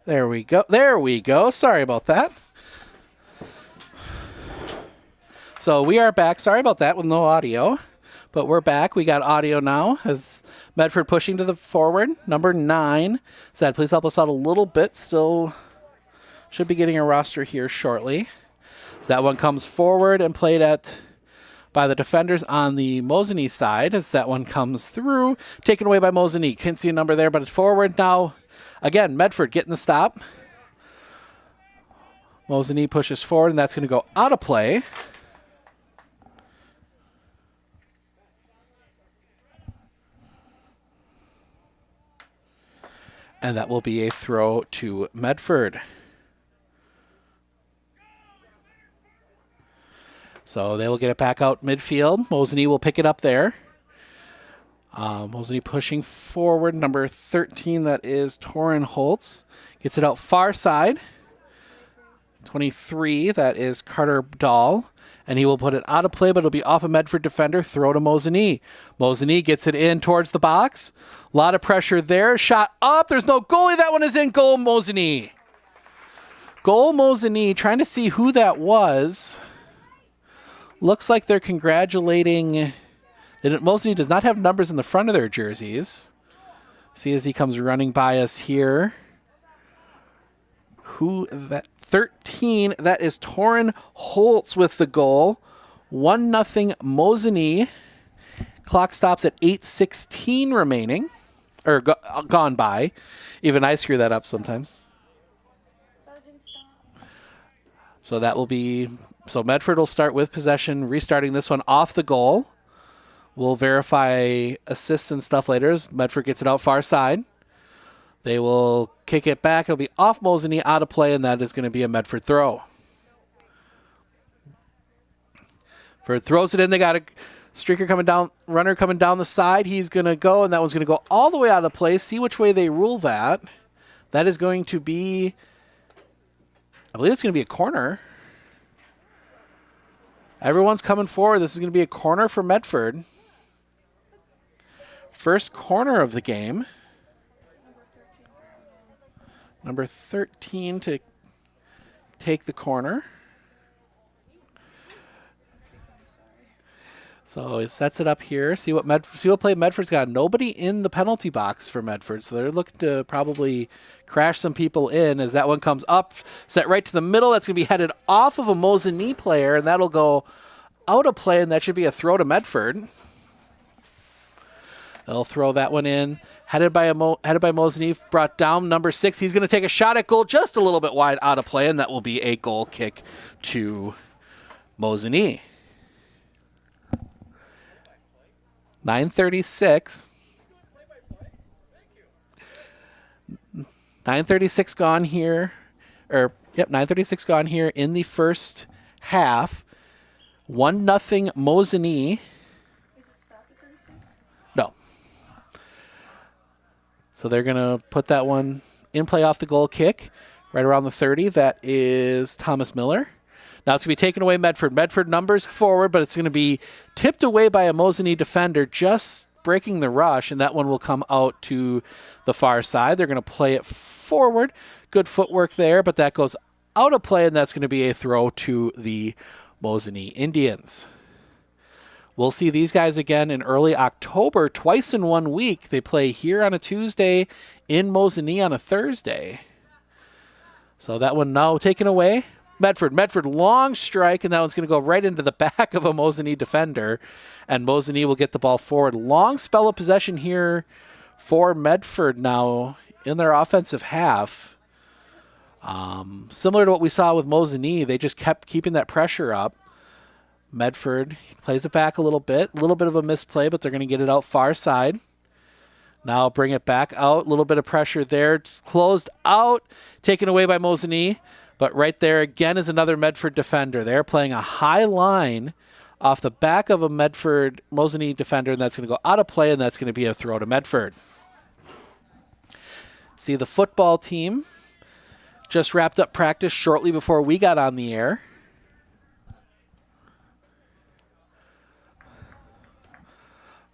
There we go. There we go. Sorry about that. So we are back. Sorry about that with no audio. But we're back. We got audio now as Medford pushing to the forward. Number 9 said, please help us out a little bit. Still should be getting a roster here shortly. So that one comes forward and played at by the defenders on the Mosinee side as that one comes through. Taken away by Mosinee. Can't see a number there, but it's forward. Now, again, Medford getting the stop. Mosinee pushes forward, and that's going to go out of play. And that will be a throw to Medford. So they will get it back out midfield. Mosinee will pick it up there. Mosinee pushing forward. Number 13, that is Torin Holtz. Gets it out far side. 23, that is Carter Dahl. And he will put it out of play, but it'll be off a Medford defender. Throw to Mosinee. Mosinee gets it in towards the box. A lot of pressure there. Shot up. There's no goalie. That one is in. Goal Mosinee. Goal Mosinee. Trying to see who that was. Looks like they're congratulating. Mosinee does not have numbers in the front of their jerseys. See as he comes running by us here. Who that? 13, that is Torin Holtz with the goal. 1-0 Mosinee. Clock stops at 8:16 remaining. Or gone by. Even I screw that up sometimes. So that will be... So Medford will start with possession, restarting this one off the goal. We'll verify assists and stuff later as Medford gets it out far side. They will kick it back. It'll be off Mosinee, out of play, and that is going to be a Medford throw. Medford throws it in. They got a streaker coming down, runner coming down the side. He's going to go, and that one's going to go all the way out of play. See which way they rule that. That is going to be, I believe it's going to be a corner. Everyone's coming forward. This is going to be a corner for Medford. First corner of the game. Number 13 to take the corner. So he sets it up here. See what play Medford's got. Nobody in the penalty box for Medford, so they're looking to probably crash some people in as that one comes up, set right to the middle. That's going to be headed off of a Mosinee player, and that'll go out of play, and that should be a throw to Medford. They'll throw that one in. Headed by Mosinee, brought down number 6. He's going to take a shot at goal just a little bit wide out of play, and that will be a goal kick to Mosinee. 9:36. 9:36 gone here. 9:36 gone here in the first half. 1-0 Mosinee. No. So they're going to put that one in play off the goal kick right around the 30. That is Thomas Miller. Now it's going to be taken away Medford. Medford numbers forward, but it's going to be tipped away by a Mosinee defender just breaking the rush, and that one will come out to the far side. They're going to play it forward. Good footwork there, but that goes out of play, and that's going to be a throw to the Mosinee Indians. We'll see these guys again in early October, twice in 1 week. They play here on a Tuesday, in Mosinee on a Thursday. So that one now taken away. Medford, long strike, and that one's going to go right into the back of a Mosinee defender, and Mosinee will get the ball forward. Long spell of possession here for Medford now in their offensive half. Similar to what we saw with Mosinee, they just kept keeping that pressure up. Medford plays it back a little bit of a misplay, but they're going to get it out far side. Now bring it back out, a little bit of pressure there. It's closed out, taken away by Mosinee. But right there again is another Medford defender. They're playing a high line off the back of a Medford Mosinee defender, and that's going to go out of play, and that's going to be a throw to Medford. See, the football team just wrapped up practice shortly before we got on the air.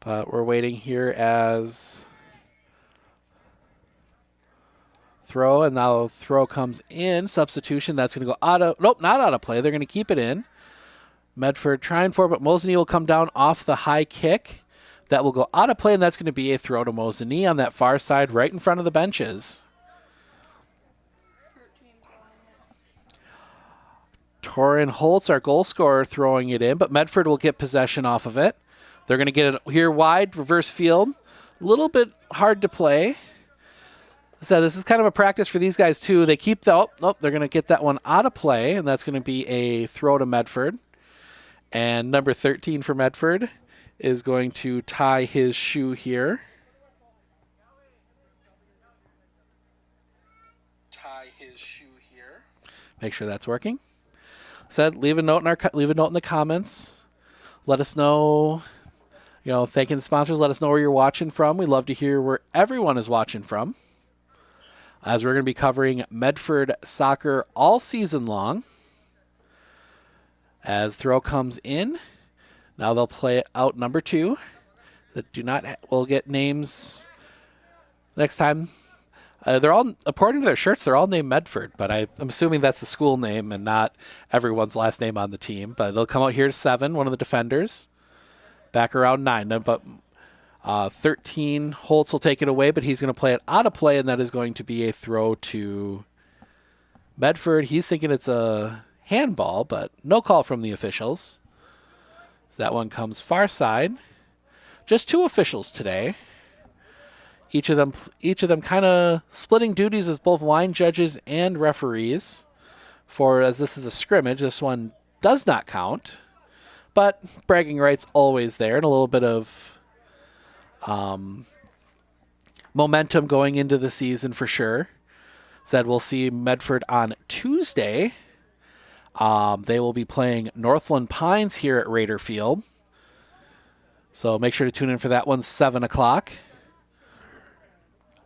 But we're waiting here as throw, and now throw comes in. Substitution. That's going to go out of, nope, not out of play. They're going to keep it in. Medford trying for it, but Mosinee will come down off the high kick. That will go out of play, and that's going to be a throw to Mosinee on that far side right in front of the benches. Torin Holtz, our goal scorer, throwing it in, but Medford will get possession off of it. They're going to get it here wide, reverse field. A little bit hard to play. So this is kind of a practice for these guys, too. They keep the, they're going to get that one out of play, and that's going to be a throw to Medford. And number 13 for Medford is going to tie his shoe here. Tie his shoe here. Make sure that's working. Said, leave a note in the comments. Let us know. Thanking the sponsors. Let us know where you're watching from. We love to hear where everyone is watching from, as we're going to be covering Medford soccer all season long. As throw comes in, now they'll play it out number 2. That we'll get names next time. They're all, according to their shirts, they're all named Medford, but I'm assuming that's the school name and not everyone's last name on the team. But they'll come out here to 7, one of the defenders. Back around 9, but 13, Holtz will take it away, but he's going to play it out of play, and that is going to be a throw to Medford. He's thinking it's a handball, but no call from the officials. So that one comes far side. Just 2 officials today. Each of them kind of splitting duties as both line judges and referees. As this is a scrimmage, this one does not count. But bragging rights always there, and a little bit of momentum going into the season for sure. Said we'll see Medford on Tuesday. They will be playing Northland Pines here at Raider Field. So make sure to tune in for that one, 7 o'clock.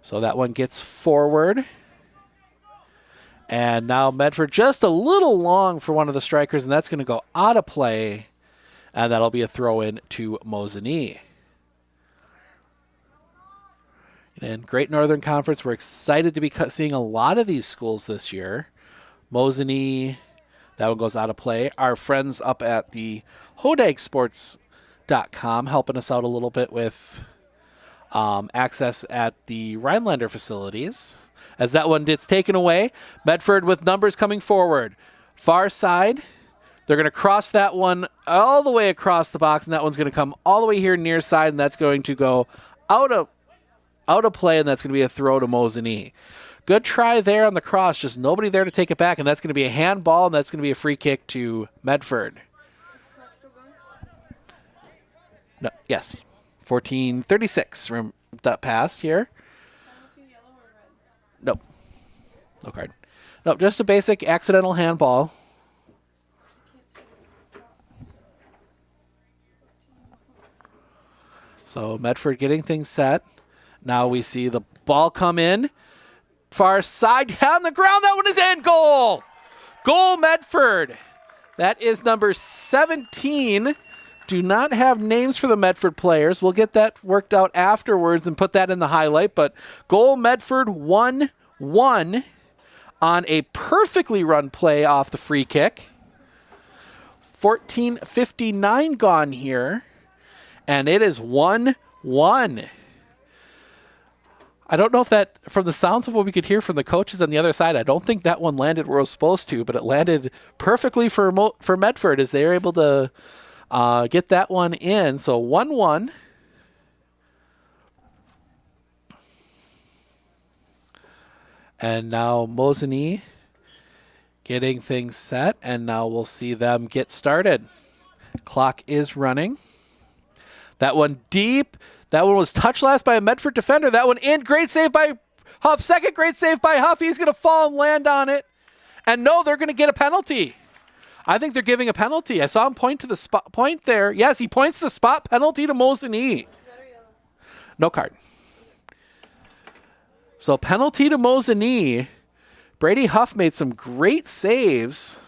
So that one gets forward. And now Medford just a little long for one of the strikers, and that's going to go out of play. And that'll be a throw-in to Mosinee. And Great Northern Conference, we're excited to be seeing a lot of these schools this year. Mosinee, that one goes out of play. Our friends up at the hodagsports.com helping us out a little bit with access at the Rhinelander facilities. As that one gets taken away, Medford with numbers coming forward. Far side, they're going to cross that one all the way across the box, and that one's going to come all the way here near side, and that's going to go out of play, and that's going to be a throw to Mosinee. Good try there on the cross, just nobody there to take it back, and that's going to be a handball, and that's going to be a free kick to Medford. No, yes. 14:36 from that pass here. Nope. No card. Nope, just a basic accidental handball. So Medford getting things set. Now we see the ball come in. Far side, on the ground. That one is in. Goal! Goal, Medford. That is number 17. Do not have names for the Medford players. We'll get that worked out afterwards and put that in the highlight. But goal, Medford 1-1 on a perfectly run play off the free kick. 14:59 gone here. And it is 1-1. I don't know if that, from the sounds of what we could hear from the coaches on the other side, I don't think that one landed where it was supposed to, but it landed perfectly for Medford as they were able to get that one in. So 1-1. And now Mosinee getting things set, and now we'll see them get started. Clock is running. That one deep. That one was touched last by a Medford defender. That one in. Great save by Huff. Second great save by Huff. He's going to fall and land on it. And no, they're going to get a penalty. I think they're giving a penalty. I saw him point to the spot point there. Yes, he points the spot penalty to Mosinee. No card. So penalty to Mosinee. Brady Huff made some great saves,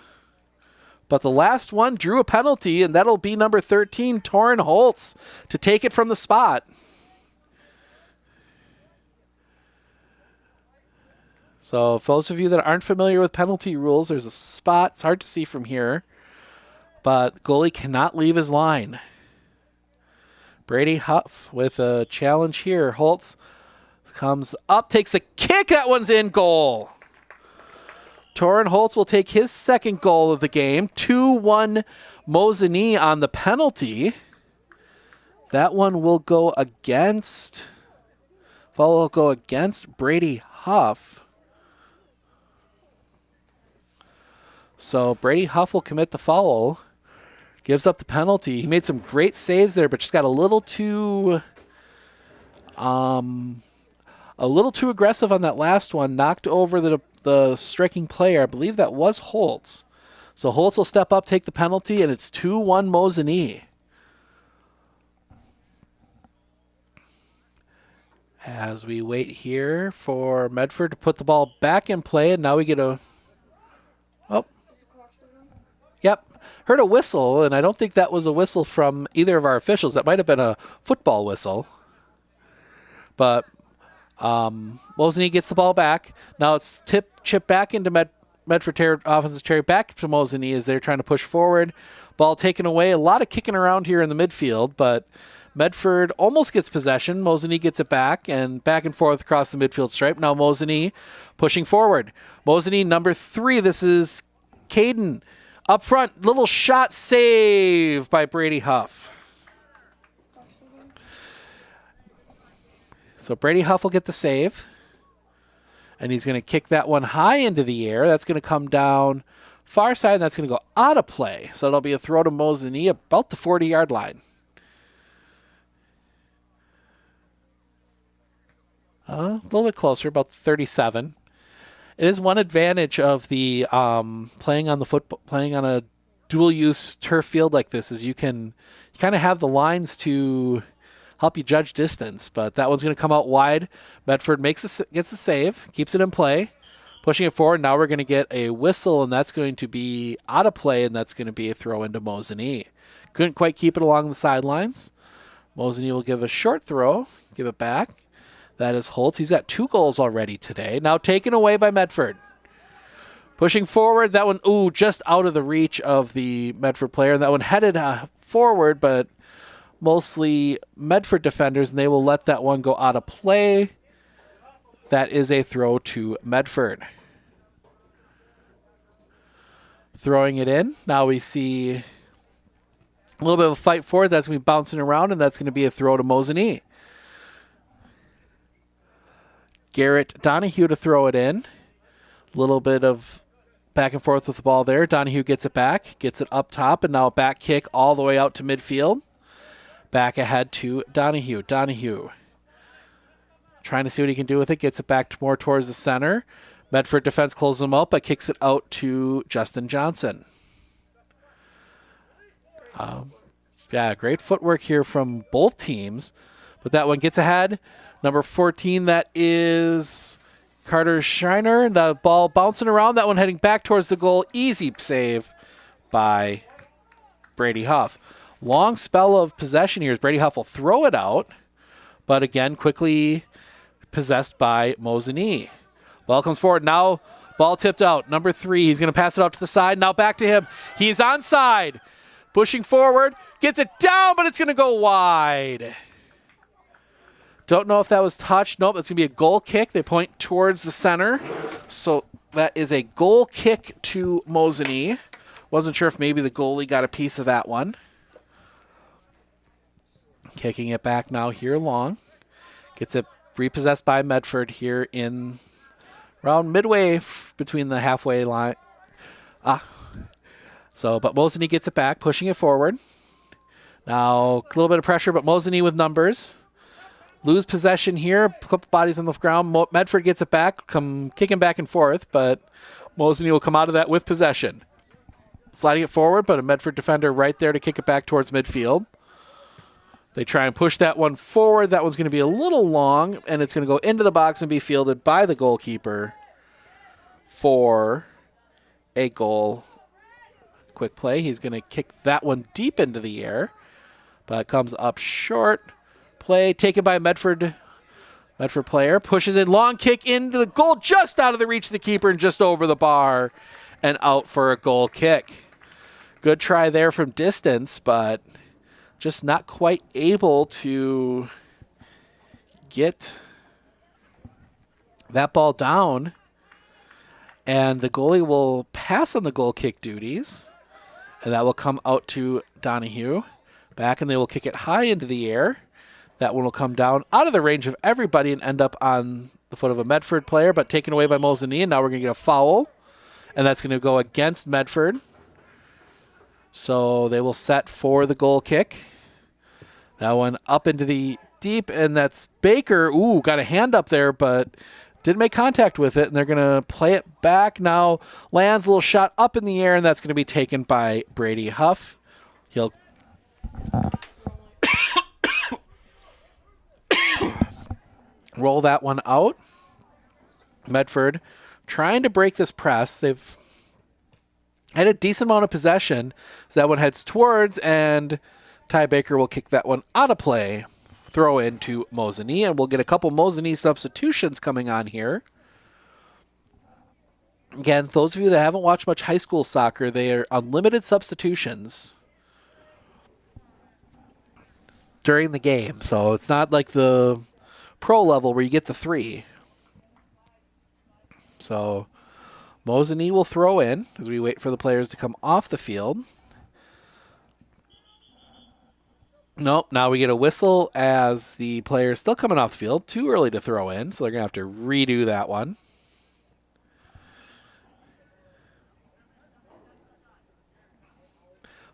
but the last one drew a penalty, and that'll be number 13, Torin Holtz, to take it from the spot. So for those of you that aren't familiar with penalty rules, there's a spot. It's hard to see from here, but goalie cannot leave his line. Brady Huff with a challenge here. Holtz comes up, takes the kick. That one's in, goal. Torrin Holtz will take his second goal of the game. 2-1 Mosinee on the penalty. That one will go against, foul will go against Brady Huff. So Brady Huff will commit the foul, gives up the penalty. He made some great saves there, but just got a little too aggressive on that last one. Knocked over the striking player. I believe that was Holtz. So Holtz will step up, take the penalty, and it's 2-1 Mosinee. As we wait here for Medford to put the ball back in play, and now we get a... Oh. Yep. Heard a whistle, and I don't think that was a whistle from either of our officials. That might have been a football whistle. But Mosinee gets the ball back. Now it's chip back into Medford offensive territory, back to Mosinee as they're trying to push forward. Ball taken away. A lot of kicking around here in the midfield, but Medford almost gets possession. Mosinee gets it back and forth across the midfield stripe. Now Mosinee pushing forward. Mosinee number 3. This is Caden up front. Little shot save by Brady Huff. So Brady Huff will get the save. And he's going to kick that one high into the air. That's going to come down far side, and that's going to go out of play. So it'll be a throw to Mosinee about the 40-yard line. A little bit closer, about 37. It is one advantage of the playing on a dual-use turf field like this is you kind of have the lines to help you judge distance. But that one's going to come out wide. Medford gets the save, keeps it in play, pushing it forward. Now we're going to get a whistle, and that's going to be out of play, and that's going to be a throw into Mosinee. Couldn't quite keep it along the sidelines. Mosinee will give a short throw, give it back. That is Holtz. He's got 2 goals already today. Now taken away by Medford. Pushing forward. That one, just out of the reach of the Medford player. That one headed forward, but mostly Medford defenders, and they will let that one go out of play. That is a throw to Medford. Throwing it in. Now we see a little bit of a fight for it. That's going to be bouncing around, and that's going to be a throw to Mosinee. Garrett Donahue to throw it in. A little bit of back and forth with the ball there. Donahue gets it back, gets it up top, and now a back kick all the way out to midfield. Back ahead to Donahue. Donahue trying to see what he can do with it. Gets it back more towards the center. Medford defense closes him up, but kicks it out to Justin Johnson. Great footwork here from both teams. But that one gets ahead. Number 14, that is Carter Schreiner. The ball bouncing around. That one heading back towards the goal. Easy save by Brady Huff. Long spell of possession here as Brady Huff will throw it out. But again, quickly possessed by Mosinee. Ball comes forward. Now ball tipped out. Number 3, he's going to pass it out to the side. Now back to him. He's onside. Pushing forward. Gets it down, but it's going to go wide. Don't know if that was touched. Nope, it's going to be a goal kick. They point towards the center. So that is a goal kick to Mosinee. Wasn't sure if maybe the goalie got a piece of that one. Kicking it back now here long. Gets it repossessed by Medford here in around midway between the halfway line. But Mosinee gets it back, pushing it forward. Now a little bit of pressure, but Mosinee with numbers. Lose possession here. Couple bodies on the ground. Medford gets it back, kicking back and forth, but Mosinee will come out of that with possession. Sliding it forward, but a Medford defender right there to kick it back towards midfield. They try and push that one forward. That one's going to be a little long, and it's going to go into the box and be fielded by the goalkeeper for a goal. Quick play. He's going to kick that one deep into the air, but it comes up short. Play taken by Medford Medford player pushes a long kick into the goal, just out of the reach of the keeper and just over the bar and out for a goal kick. Good try there from distance, but just not quite able to get that ball down. And the goalie will pass on the goal kick duties, and that will come out to Donahue. Back, and they will kick it high into the air. That one will come down out of the range of everybody and end up on the foot of a Medford player, but taken away by Mosinee, and now we're going to get a foul, and that's going to go against Medford. So they will set for the goal kick. That one up into the deep, and that's Baker. Ooh, got a hand up there, but didn't make contact with it, and they're going to play it back. Now lands a little shot up in the air, and that's going to be taken by Brady Huff. He'll roll that one out. Medford trying to break this press. They've had a decent amount of possession. So that one heads towards, and Ty Baker will kick that one out of play. Throw into Mosinee, and we'll get a couple Mosinee substitutions coming on here. Again, those of you that haven't watched much high school soccer, they are unlimited substitutions during the game. So it's not like the pro level where you get the 3. So Mosinee will throw in as we wait for the players to come off the field. Nope, now we get a whistle as the player's still coming off the field. Too early to throw in, so they're going to have to redo that one.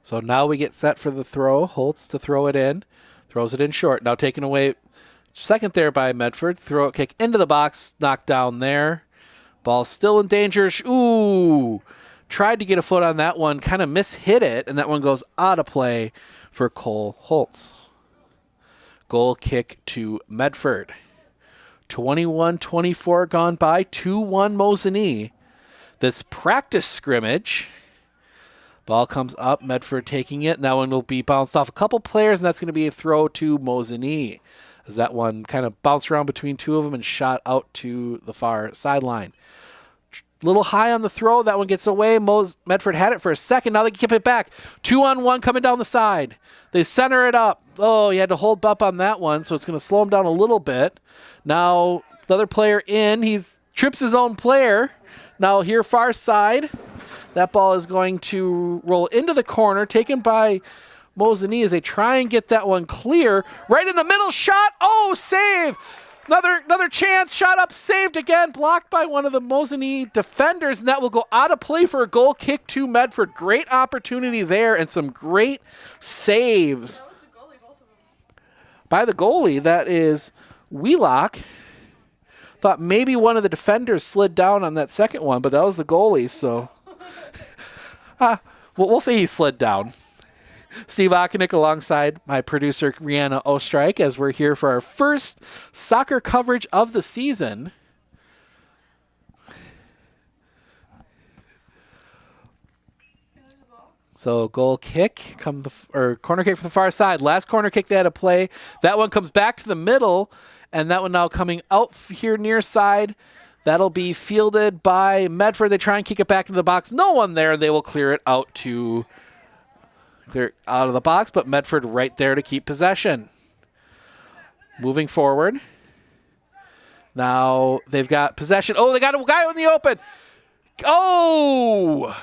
So now we get set for the throw. Holtz to throw it in. Throws it in short. Now taken away second there by Medford. Throw it kick into the box. Knocked down there. Ball still in danger. Ooh! Tried to get a foot on that one. Kind of mishit it, and that one goes out of play for Cole Holtz. Goal kick to Medford. 21-24 gone by. 2-1 Mosinee. This practice scrimmage. Ball comes up. Medford taking it. And that one will be bounced off a couple players, and that's going to be a throw to Mosinee, as that one kind of bounced around between two of them and shot out to the far sideline. Little high on the throw. That one gets away. Medford had it for a second. Now they can keep it back. 2-on-1 coming down the side. They center it up. Oh, you had to hold up on that one, so it's going to slow him down a little bit. Now the other player in. He trips his own player. Now here far side. That ball is going to roll into the corner, taken by Mosinee as they try and get that one clear. Right in the middle shot. Oh, save. Another chance, shot up, saved again, blocked by one of the Mosinee defenders, and that will go out of play for a goal kick to Medford. Great opportunity there and some great saves. That was the goalie, both of them. By the goalie, that is Wheelock. Thought maybe one of the defenders slid down on that second one, but that was the goalie, so we'll see he slid down. Steve Ockenick alongside my producer, Rihanna Ostrike, as we're here for our first soccer coverage of the season. So goal kick, corner kick from the far side. Last corner kick they had to play. That one comes back to the middle, and that one now coming out here near side. That'll be fielded by Medford. They try and kick it back into the box. No one there. They will clear it out to... They're out of the box, but Medford right there to keep possession. Moving forward. Now they've got possession. Oh, they got a guy in the open. Oh!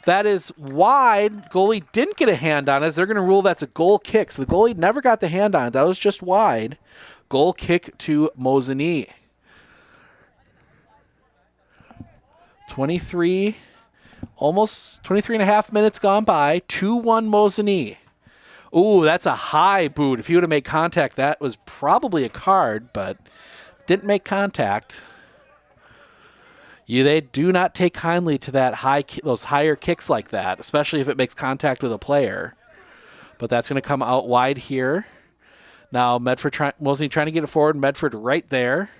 That is wide. Goalie didn't get a hand on it. They're going to rule that's a goal kick. So the goalie never got the hand on it. That was just wide. Goal kick to Mosinee. 23... Almost 23 and a half minutes gone by. 2-1 Mosinee. Ooh, that's a high boot. If he would have made contact, that was probably a card, but didn't make contact. They do not take kindly to those higher kicks like that, especially if it makes contact with a player. But that's going to come out wide here. Now Mosinee trying to get it forward. Medford right there.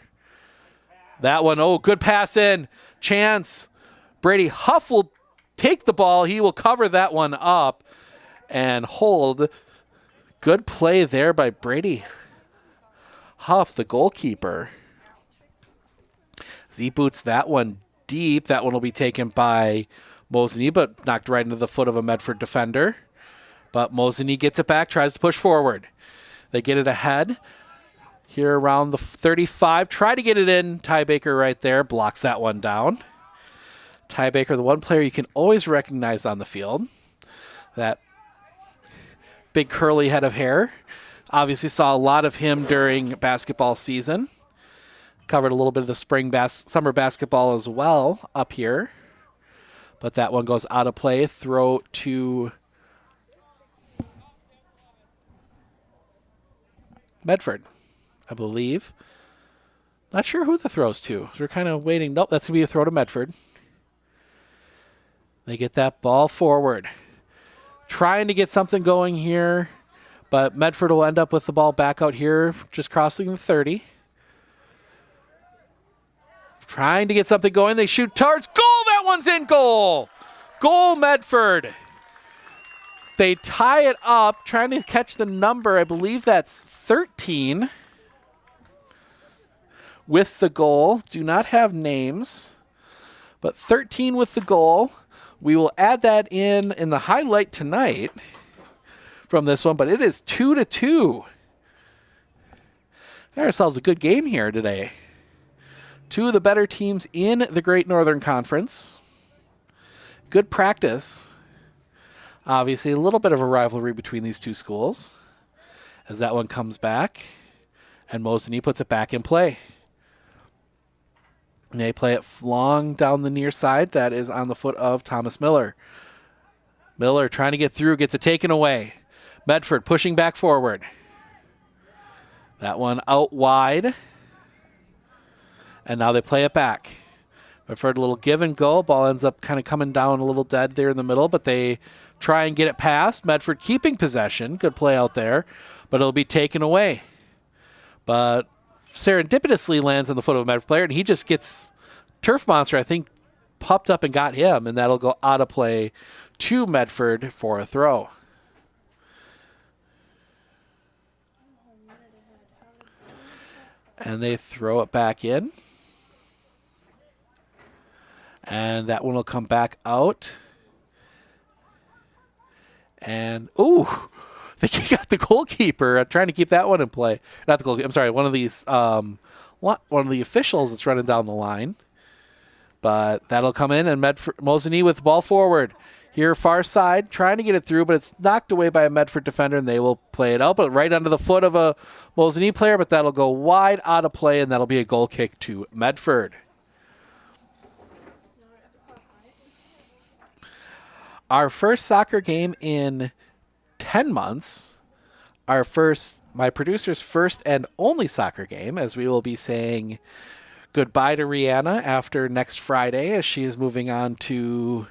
That one, oh, good pass in. Chance. Brady Huff will take the ball. He will cover that one up and hold. Good play there by Brady Huff, the goalkeeper. Z boots that one deep. That one will be taken by Mosinee, but knocked right into the foot of a Medford defender. But Mosinee gets it back, tries to push forward. They get it ahead. Here around the 35. Try to get it in. Ty Baker right there blocks that one down. Ty Baker, the one player you can always recognize on the field. That big curly head of hair. Obviously saw a lot of him during basketball season. Covered a little bit of the summer basketball as well up here. But that one goes out of play. Throw to Medford, I believe. Not sure who the throw's to. We're kind of waiting. Nope, that's going to be a throw to Medford. They get that ball forward. Trying to get something going here, but Medford will end up with the ball back out here, just crossing the 30. Trying to get something going. They shoot towards goal. That one's in goal. Goal, Medford. They tie it up, trying to catch the number. I believe that's 13 with the goal. Do not have names, but 13 with the goal. We will add that in the highlight tonight from this one, but it is 2-2. Got ourselves a good game here today. Two of the better teams in the Great Northern Conference. Good practice. Obviously, a little bit of a rivalry between these two schools as that one comes back, and Mosinee puts it back in play. And they play it long down the near side. That is on the foot of Thomas Miller. Miller trying to get through, gets it taken away. Medford pushing back forward. That one out wide. And now they play it back. Medford a little give and go. Ball ends up kind of coming down a little dead there in the middle, but they try and get it past. Medford keeping possession. Good play out there, but it'll be taken away. But serendipitously lands on the foot of a Medford player, and he just gets Turf Monster, I think, popped up and got him, and that'll go out of play to Medford for a throw. And they throw it back in. And that one will come back out. And, ooh, they got the goalkeeper trying to keep that one in play. Not the goalkeeper, I'm sorry, one of the officials that's running down the line. But that'll come in, and Mosinee with the ball forward. Here, far side, trying to get it through, but it's knocked away by a Medford defender, and they will play it out, but right under the foot of a Mosinee player, but that'll go wide out of play, and that'll be a goal kick to Medford. Our first soccer game in 10 months. My producer's first and only soccer game, as we will be saying goodbye to Rihanna after next Friday, as she is moving on to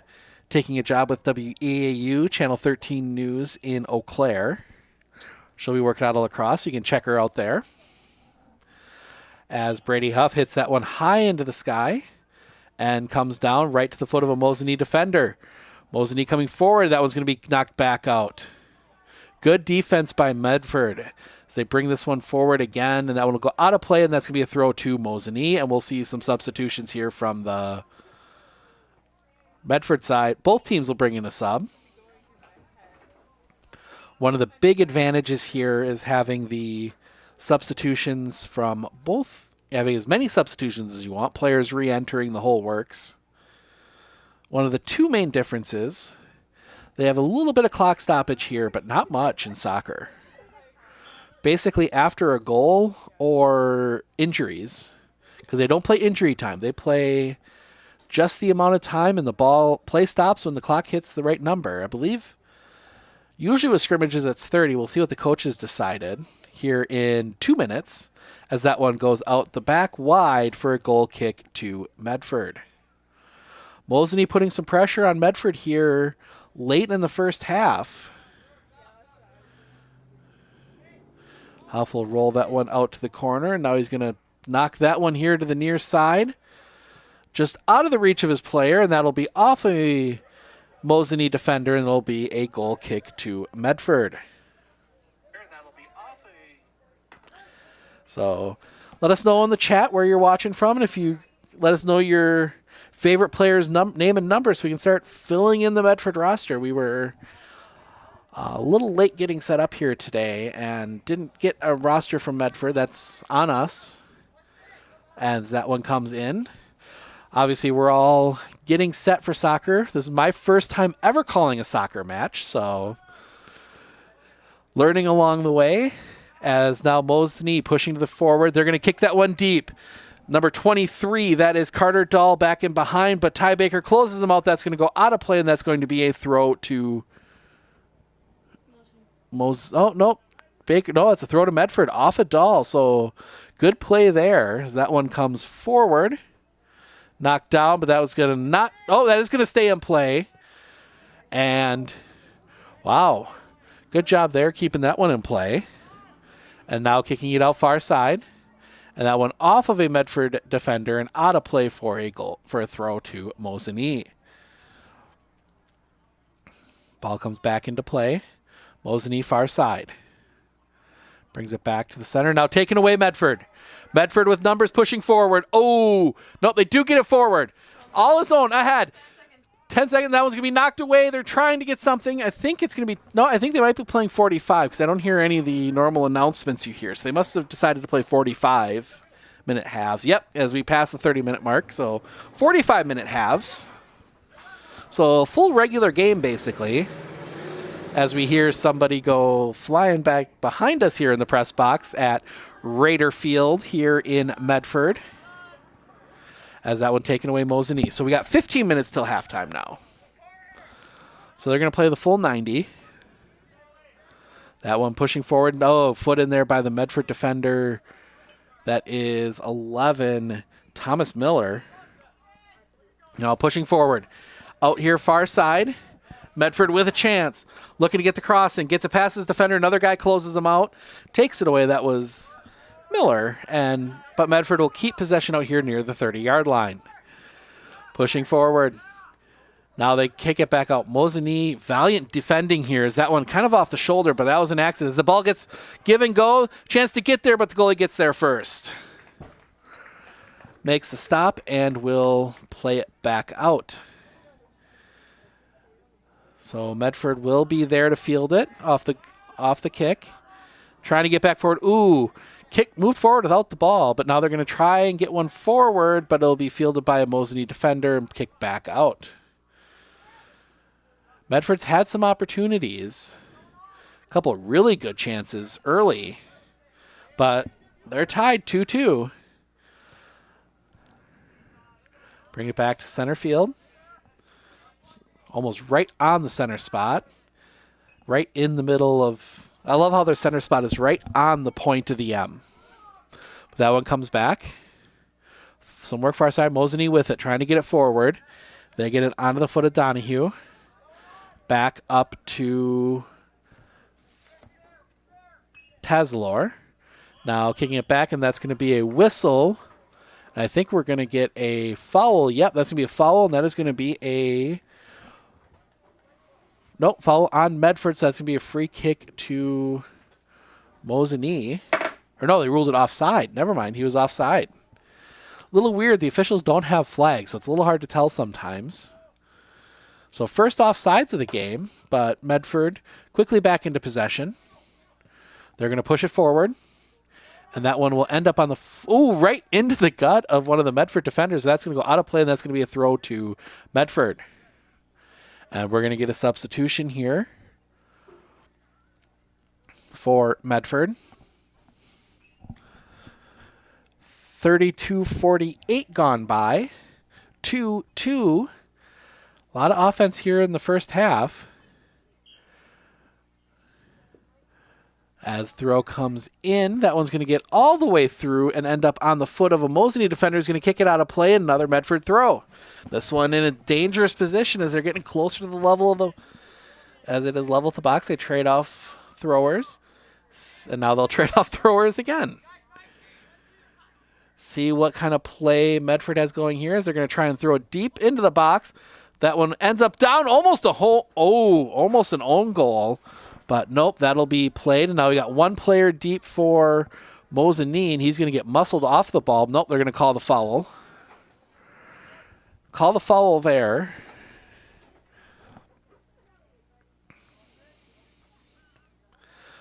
taking a job with WEAU, Channel 13 News in Eau Claire. She'll be working out of lacrosse. You can check her out there. As Brady Huff hits that one high into the sky and comes down right to the foot of a Mosinee defender. Mosinee coming forward. That one's going to be knocked back out. Good defense by Medford as they bring this one forward again, and that one will go out of play, and that's going to be a throw to Mosinee, and we'll see some substitutions here from the Medford side. Both teams will bring in a sub. One of the big advantages here is having the substitutions from both, having as many substitutions as you want, players re-entering the whole works. One of the two main differences, they have a little bit of clock stoppage here, but not much in soccer. Basically, after a goal or injuries, because they don't play injury time, they play just the amount of time, and the ball play stops when the clock hits the right number. I believe usually with scrimmages it's 30. We'll see what the coaches decided here in 2 minutes, as that one goes out the back wide for a goal kick to Medford. Mosinee putting some pressure on Medford here late in the first half. Huff will roll that one out to the corner, and now he's going to knock that one here to the near side. Just out of the reach of his player, and that'll be off a Mosinee defender, and it'll be a goal kick to Medford. So let us know in the chat where you're watching from, and if you let us know your favorite player's name and number so we can start filling in the Medford roster. We were a little late getting set up here today and didn't get a roster from Medford. That's on us as that one comes in. Obviously, we're all getting set for soccer. This is my first time ever calling a soccer match, so learning along the way. As now Mosinee pushing to the forward. They're going to kick that one deep. Number 23, that is Carter Dahl back in behind, but Ty Baker closes him out. That's going to go out of play, and that's going to be a throw to oh, no. Baker. No, it's a throw to Medford off of Dahl. So good play there as that one comes forward. Knocked down, but that was going to not. Oh, that is going to stay in play. And wow, good job there keeping that one in play. And now kicking it out far side. And that one off of a Medford defender and out of play for a goal, for a throw to Mosinee. Ball comes back into play. Mosinee far side. Brings it back to the center. Now taken away Medford. Medford with numbers pushing forward. Oh, no, they do get it forward. All his own ahead. 10 seconds. That one's going to be knocked away. They're trying to get something. I think it's going to be, no, I think they might be playing 45 because I don't hear any of the normal announcements you hear. So they must have decided to play 45-minute halves. Yep, as we pass the 30-minute mark. So 45-minute halves. So a full regular game, basically, as we hear somebody go flying back behind us here in the press box at Raider Field here in Medford. As that one taken away Mosinee. So we got 15 minutes till halftime now. So they're going to play the full 90. That one pushing forward. No, foot in there by the Medford defender. That is 11, Thomas Miller. Now pushing forward. Out here far side. Medford with a chance. Looking to get the crossing. Gets it past his defender. Another guy closes him out. Takes it away. That was Miller. But Medford will keep possession out here near the 30-yard line. Pushing forward. Now they kick it back out. Mosinee, valiant defending here. Is that one kind of off the shoulder, but that was an accident. As the ball gets give and go, chance to get there, but the goalie gets there first. Makes the stop and will play it back out. So Medford will be there to field it off the kick. Trying to get back forward. Ooh. Kick moved forward without the ball, but now they're going to try and get one forward, but it'll be fielded by a Mosinee defender and kicked back out. Medford's had some opportunities. A couple of really good chances early, but they're tied 2-2. Bring it back to center field. Almost right on the center spot. Right in the middle of... I love how their center spot is right on the point of the M. But that one comes back. Some work far side. Mosinee with it, trying to get it forward. They get it onto the foot of Donahue. Back up to Taslor. Now kicking it back, and that's going to be a whistle. And I think we're going to get a foul. Yep, that's going to be a foul, and that is going to be a... Nope, foul on Medford, so that's going to be a free kick to Mosinee. Or no, they ruled it offside. Never mind, he was offside. A little weird, the officials don't have flags, so it's a little hard to tell sometimes. So first offsides of the game, but Medford quickly back into possession. They're going to push it forward. And that one will end up on the... right into the gut of one of the Medford defenders. That's going to go out of play, and that's going to be a throw to Medford. And we're going to get a substitution here for Medford. 32:48 gone by. 2-2. A lot of offense here in the first half. As throw comes in, that one's going to get all the way through and end up on the foot of a Mosinee defender who's going to kick it out of play. Another Medford throw. This one in a dangerous position as they're getting closer to the level of the... As it is level with the box, they trade off throwers. And now they'll trade off throwers again. See what kind of play Medford has going here as they're going to try and throw it deep into the box. That one ends up down almost a hole. Oh, almost an own goal. But nope, that'll be played. And now we got one player deep for Mosinee, and he's going to get muscled off the ball. Nope, they're going to call the foul. Call the foul there.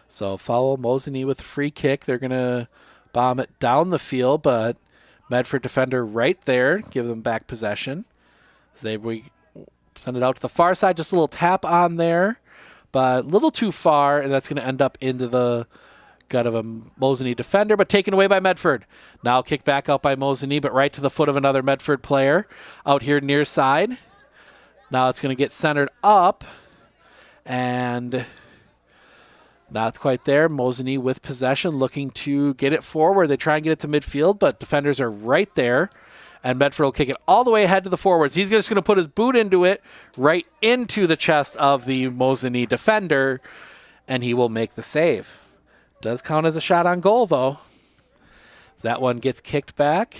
So foul Mosinee with a free kick. They're going to bomb it down the field, but Medford defender right there, give them back possession. So we send it out to the far side, just a little tap on there, but a little too far, and that's going to end up into the gut of a Mosinee defender, but taken away by Medford. Now kicked back out by Mosinee, but right to the foot of another Medford player out here near side. Now it's going to get centered up, and not quite there. Mosinee with possession, looking to get it forward. They try and get it to midfield, but defenders are right there. And Medford will kick it all the way ahead to the forwards. He's just going to put his boot into it, right into the chest of the Mosinee defender, and he will make the save. Does count as a shot on goal, though. That one gets kicked back,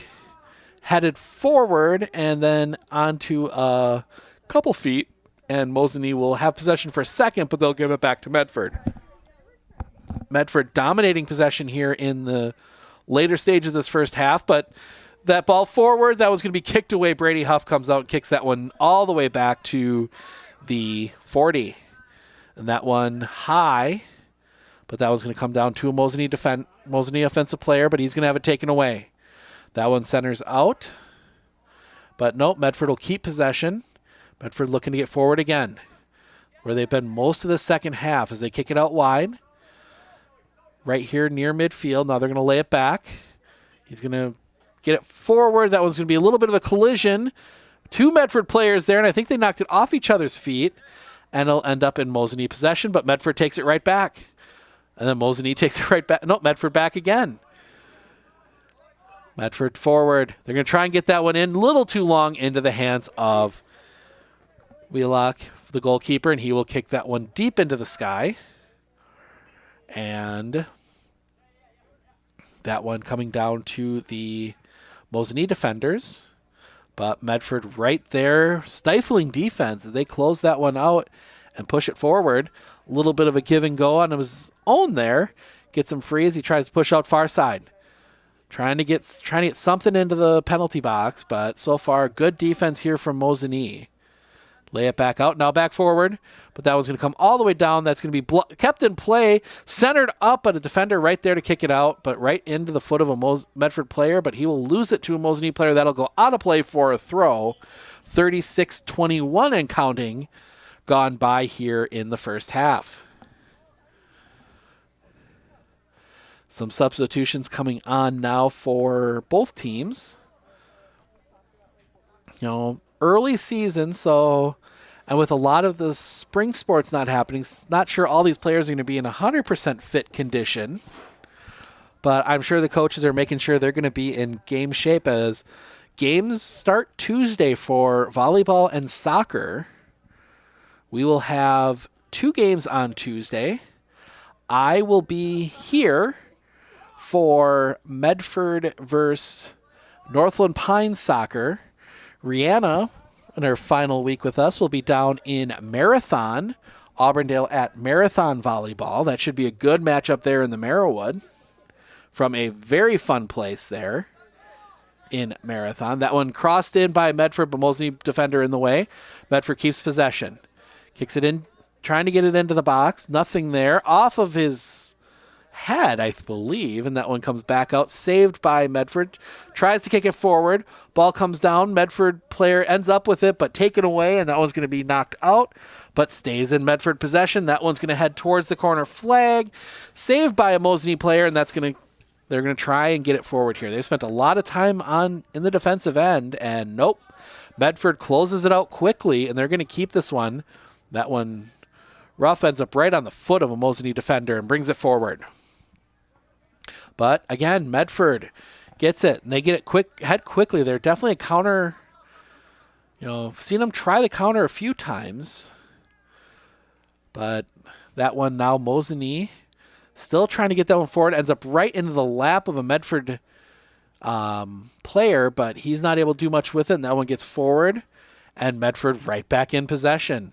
headed forward, and then onto a couple feet. And Mosinee will have possession for a second, but they'll give it back to Medford. Medford dominating possession here in the later stage of this first half, but that ball forward, that was going to be kicked away. Brady Huff comes out and kicks that one all the way back to the 40. And that one high, but that one's going to come down to a Mosinee offensive player, but he's going to have it taken away. That one centers out, but nope, Medford will keep possession. Medford looking to get forward again, where they've been most of the second half as they kick it out wide. Right here near midfield. Now they're going to lay it back. He's going to get it forward. That one's going to be a little bit of a collision. Two Medford players there, and I think they knocked it off each other's feet, and it'll end up in Mosinee possession, but Medford takes it right back. And then Mosinee takes it right back. No, Medford back again. Medford forward. They're going to try and get that one in a little too long into the hands of Wheelock, the goalkeeper, and he will kick that one deep into the sky. And that one coming down to the Mosinee defenders. But Medford right there, stifling defense. They close that one out and push it forward. A little bit of a give and go on his own there. Gets him free as he tries to push out far side. Trying to get something into the penalty box, but so far good defense here from Mosinee. Lay it back out. Now back forward. But that one's going to come all the way down. That's going to be kept in play. Centered up, but a defender right there to kick it out. But right into the foot of a Medford player. But he will lose it to a Mosinee player. That'll go out of play for a throw. 36-21 and counting gone by here in the first half. Some substitutions coming on now for both teams. Early season, so, and with a lot of the spring sports not happening, not sure all these players are going to be in 100% fit condition, but I'm sure the coaches are making sure they're going to be in game shape as games start Tuesday for volleyball and soccer. We will have 2 games on Tuesday. I will be here for Medford versus Northland Pines soccer. Rihanna, in her final week with us, will be down in Marathon, Auburndale at Marathon Volleyball. That should be a good matchup there in the Marrowood from a very fun place there in Marathon. That one crossed in by Medford, but Mosinee defender in the way. Medford keeps possession. Kicks it in, trying to get it into the box. Nothing there. Off of his head, I believe, and that one comes back out. Saved by Medford. Tries to kick it forward. Ball comes down. Medford player ends up with it, but taken away, and that one's going to be knocked out, but stays in Medford possession. That one's going to head towards the corner flag. Saved by a Mosinee player, and they're going to try and get it forward here. They spent a lot of time in the defensive end, and nope. Medford closes it out quickly, and they're going to keep this one. That one, rough, ends up right on the foot of a Mosinee defender and brings it forward. But again, Medford gets it, and they get it head quickly. They're definitely a counter. Seen them try the counter a few times. But that one now, Mosinee, still trying to get that one forward, ends up right into the lap of a Medford player, but he's not able to do much with it, and that one gets forward, and Medford right back in possession.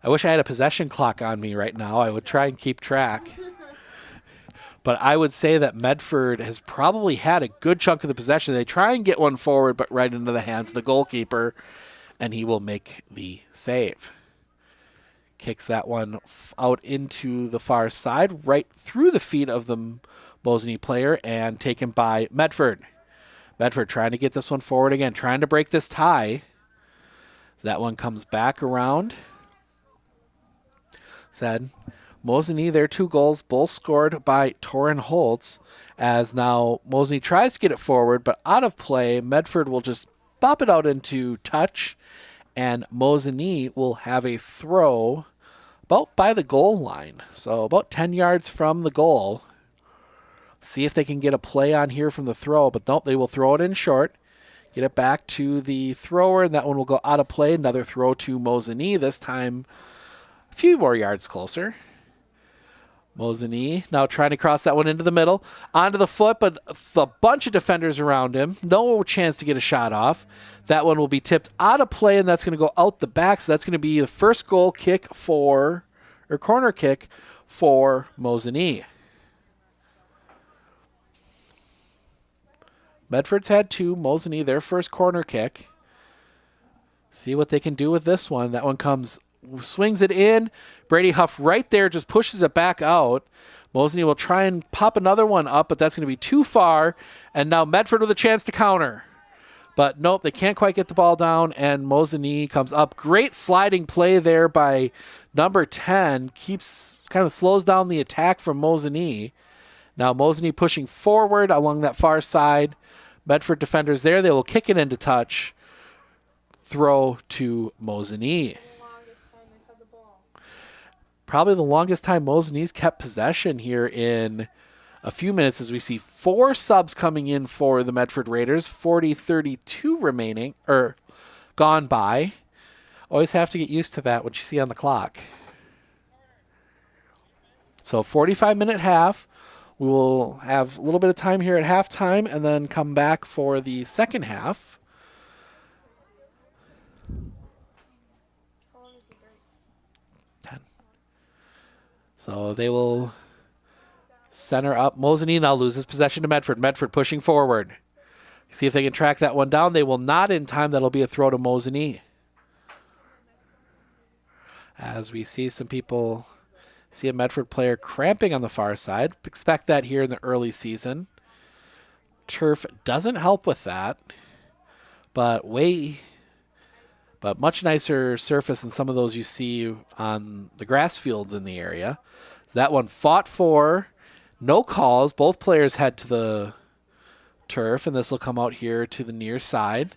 I wish I had a possession clock on me right now. I would try and keep track. But I would say that Medford has probably had a good chunk of the possession. They try and get one forward, but right into the hands of the goalkeeper, and he will make the save. Kicks that one out into the far side, right through the feet of the Mosinee player, and taken by Medford. Medford trying to get this one forward again, trying to break this tie. That one comes back around. Said Mosinee, their 2 goals, both scored by Torrin Holtz, as now Mosinee tries to get it forward, but out of play. Medford will just bop it out into touch, and Mosinee will have a throw about by the goal line, so about 10 yards from the goal. See if they can get a play on here from the throw, but nope, they will throw it in short. Get it back to the thrower, and that one will go out of play. Another throw to Mosinee, this time a few more yards closer. Mosinee now trying to cross that one into the middle, onto the foot, but a bunch of defenders around him. No chance to get a shot off. That one will be tipped out of play, and that's going to go out the back. So that's going to be the first goal kick or corner kick for Mosinee. Medford's had 2. Mosinee, their first corner kick. See what they can do with this one. That one swings it in. Brady Huff right there just pushes it back out. Mosinee will try and pop another one up, but that's going to be too far. And now Medford with a chance to counter. But nope, they can't quite get the ball down, and Mosinee comes up. Great sliding play there by number 10. Kind of slows down the attack from Mosinee. Now Mosinee pushing forward along that far side. Medford defenders there. They will kick it into touch. Throw to Mosinee. Probably the longest time Mosinee's kept possession here in a few minutes, as we see 4 subs coming in for the Medford Raiders. 40-32 remaining, or gone by. Always have to get used to that, what you see on the clock. So 45-minute half. We will have a little bit of time here at halftime and then come back for the second half. How long is the break? 10. So they will center up. Mosinee now loses possession to Medford. Medford pushing forward. See if they can track that one down. They will not in time. That'll be a throw to Mosinee. As we see some people... See a Medford player cramping on the far side. Expect that here in the early season. Turf doesn't help with that, but much nicer surface than some of those you see on the grass fields in the area. So that one fought for, no calls. Both players head to the turf, and this will come out here to the near side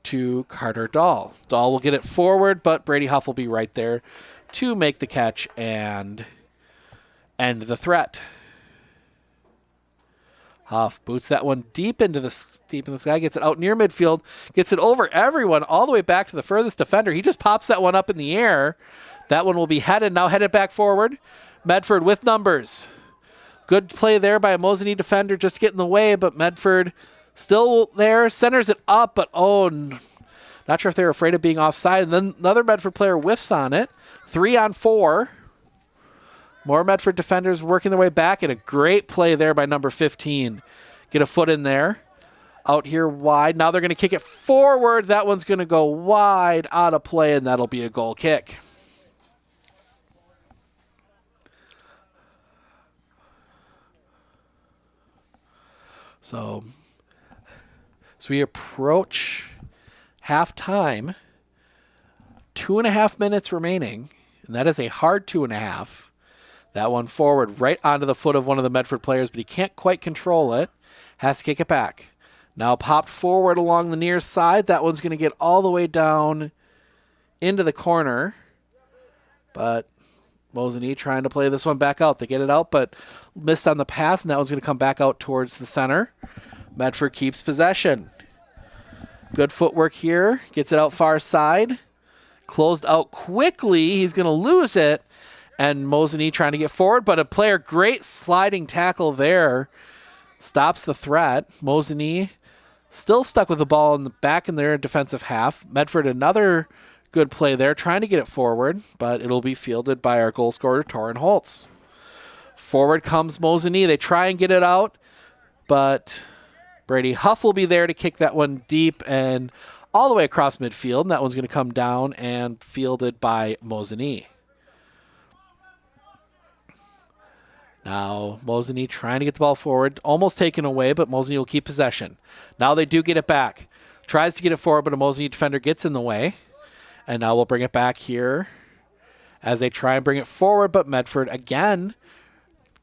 to Carter Dahl. Dahl will get it forward, but Brady Huff will be right there to make the catch and end the threat. Huff boots that one deep in the sky, gets it out near midfield, gets it over everyone all the way back to the furthest defender. He just pops that one up in the air. That one will be headed back forward. Medford with numbers. Good play there by a Mosinee defender, just to get in the way, but Medford still there, centers it up, but not sure if they're afraid of being offside. And then another Medford player whiffs on it. 3-on-4. More Medford defenders working their way back, and a great play there by number 15. Get a foot in there. Out here wide. Now they're going to kick it forward. That one's going to go wide, out of play, and that'll be a goal kick. So as we approach halftime, 2.5 minutes remaining, and that is a hard 2.5. That one forward right onto the foot of one of the Medford players, but he can't quite control it. Has to kick it back. Now popped forward along the near side. That one's going to get all the way down into the corner. But Mosinee trying to play this one back out. They get it out, but missed on the pass, and that one's going to come back out towards the center. Medford keeps possession. Good footwork here. Gets it out far side. Closed out quickly. He's going to lose it. And Mosinee trying to get forward, but a player, great sliding tackle there. Stops the threat. Mosinee still stuck with the ball in the back in their defensive half. Medford, another good play there, trying to get it forward, but it'll be fielded by our goal scorer, Torrin Holtz. Forward comes Mosinee. They try and get it out, but Brady Huff will be there to kick that one deep and all the way across midfield. And that one's going to come down and fielded by Mosinee. Now Mosinee trying to get the ball forward, almost taken away, but Mosinee will keep possession. Now they do get it back. Tries to get it forward, but a Mosinee defender gets in the way. And now we'll bring it back here as they try and bring it forward, but Medford again,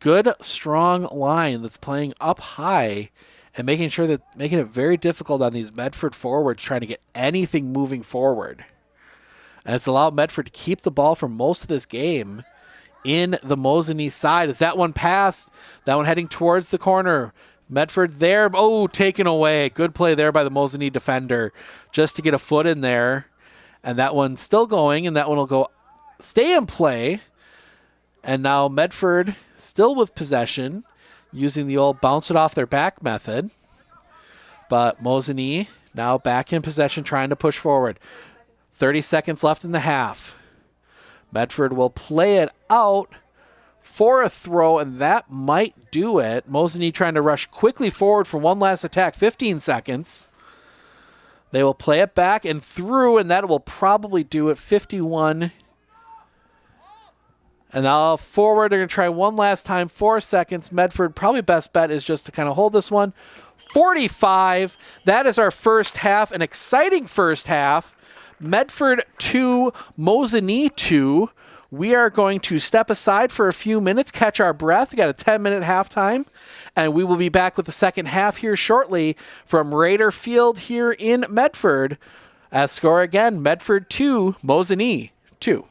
good strong line that's playing up high and making it very difficult on these Medford forwards trying to get anything moving forward. And it's allowed Medford to keep the ball for most of this game in the Mosinee side. As that one passed, that one heading towards the corner. Medford there, taken away. Good play there by the Mosinee defender just to get a foot in there. And that one's still going, and that one will stay in play. And now Medford still with possession, using the old bounce it off their back method. But Mosinee now back in possession, trying to push forward. 30 seconds left in the half. Medford will play it out for a throw, and that might do it. Mosinee trying to rush quickly forward for one last attack. 15 seconds. They will play it back and through, and that will probably do it. 51. And now forward, they're going to try one last time. 4 seconds. Medford, probably best bet is just to kind of hold this one. 45. That is our first half, an exciting first half. Medford 2, Mosinee 2. We are going to step aside for a few minutes, catch our breath. We got a 10-minute halftime, and we will be back with the second half here shortly from Raider Field here in Medford. As score again, Medford 2, Mosinee 2.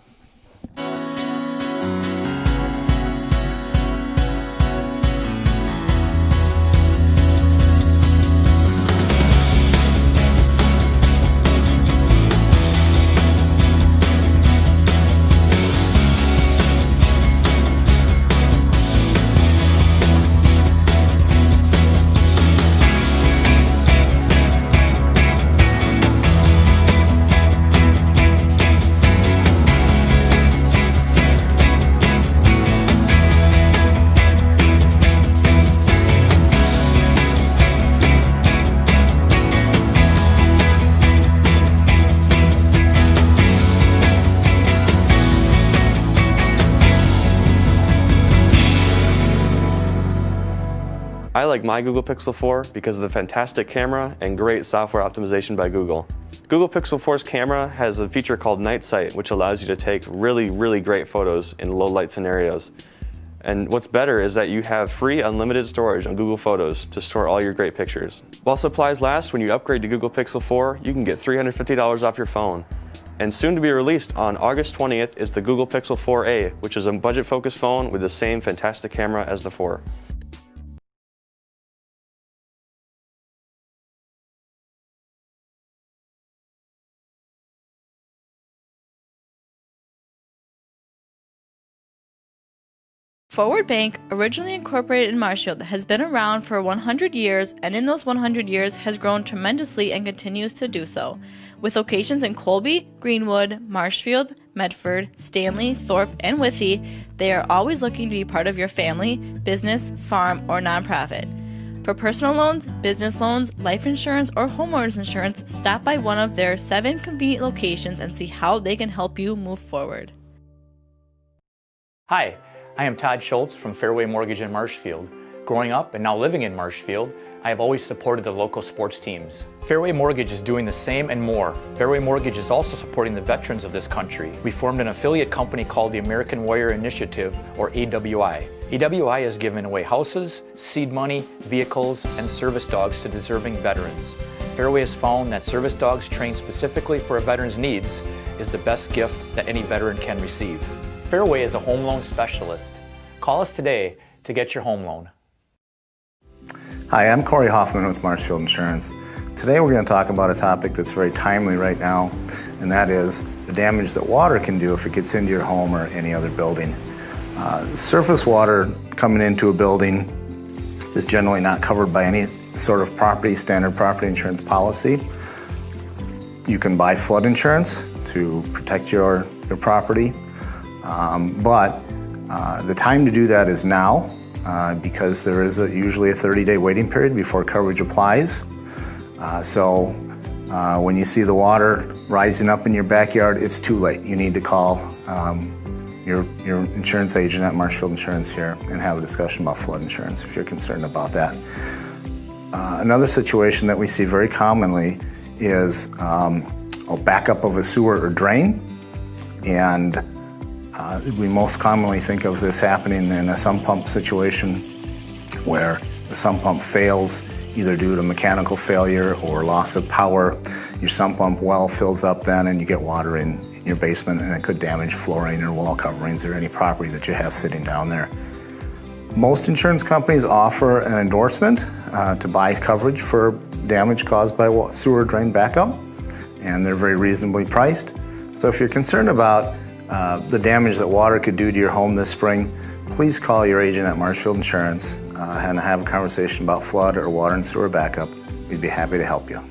I like my Google Pixel 4 because of the fantastic camera and great software optimization by Google. Google Pixel 4's camera has a feature called Night Sight, which allows you to take really great photos in low light scenarios. And what's better is that you have free unlimited storage on Google Photos to store all your great pictures. While supplies last, when you upgrade to Google Pixel 4, you can get $350 off your phone. And soon to be released on August 20th is the Google Pixel 4a, which is a budget-focused phone with the same fantastic camera as the 4. Forward Bank, originally incorporated in Marshfield, has been around for 100 years and in those 100 years has grown tremendously and continues to do so. With locations in Colby, Greenwood, Marshfield, Medford, Stanley, Thorpe, and Withee, they are always looking to be part of your family, business, farm, or nonprofit. For personal loans, business loans, life insurance, or homeowners insurance, stop by one of their 7 convenient locations and see how they can help you move forward. Hi. I am Todd Schultz from Fairway Mortgage in Marshfield. Growing up and now living in Marshfield, I have always supported the local sports teams. Fairway Mortgage is doing the same and more. Fairway Mortgage is also supporting the veterans of this country. We formed an affiliate company called the American Warrior Initiative, or AWI. AWI has given away houses, seed money, vehicles, and service dogs to deserving veterans. Fairway has found that service dogs trained specifically for a veteran's needs is the best gift that any veteran can receive. Fairway is a home loan specialist. Call us today to get your home loan. Hi, I'm Corey Hoffman with Marshfield Insurance. Today we're going to talk about a topic that's very timely right now, and that is the damage that water can do if it gets into your home or any other building. Surface water coming into a building is generally not covered by any sort of standard property insurance policy. You can buy flood insurance to protect your property. But The time to do that is now because there is usually a 30-day waiting period before coverage applies. So when you see the water rising up in your backyard, it's too late. You need to call your insurance agent at Marshfield Insurance here and have a discussion about flood insurance if you're concerned about that. Another situation that we see very commonly is a backup of a sewer or drain, and we most commonly think of this happening in a sump pump situation where the sump pump fails either due to mechanical failure or loss of power. Your sump pump well fills up then and you get water in your basement, and it could damage flooring or wall coverings or any property that you have sitting down there. Most insurance companies offer an endorsement to buy coverage for damage caused by sewer drain backup, and they're very reasonably priced. So if you're concerned about the damage that water could do to your home this spring, please call your agent at Marshfield Insurance and have a conversation about flood or water and sewer backup. We'd be happy to help you.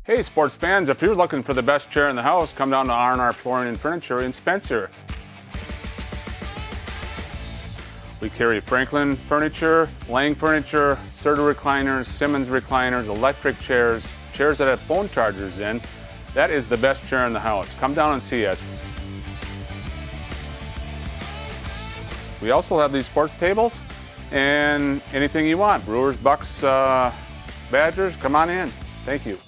Hey sports fans, if you're looking for the best chair in the house, come down to R&R Flooring and Furniture in Spencer. We carry Franklin furniture, Lang furniture, Serta recliners, Simmons recliners, electric chairs, chairs that have phone chargers in. That is the best chair in the house. Come down and see us. We also have these sports tables and anything you want. Brewers, Bucks, Badgers, come on in. Thank you.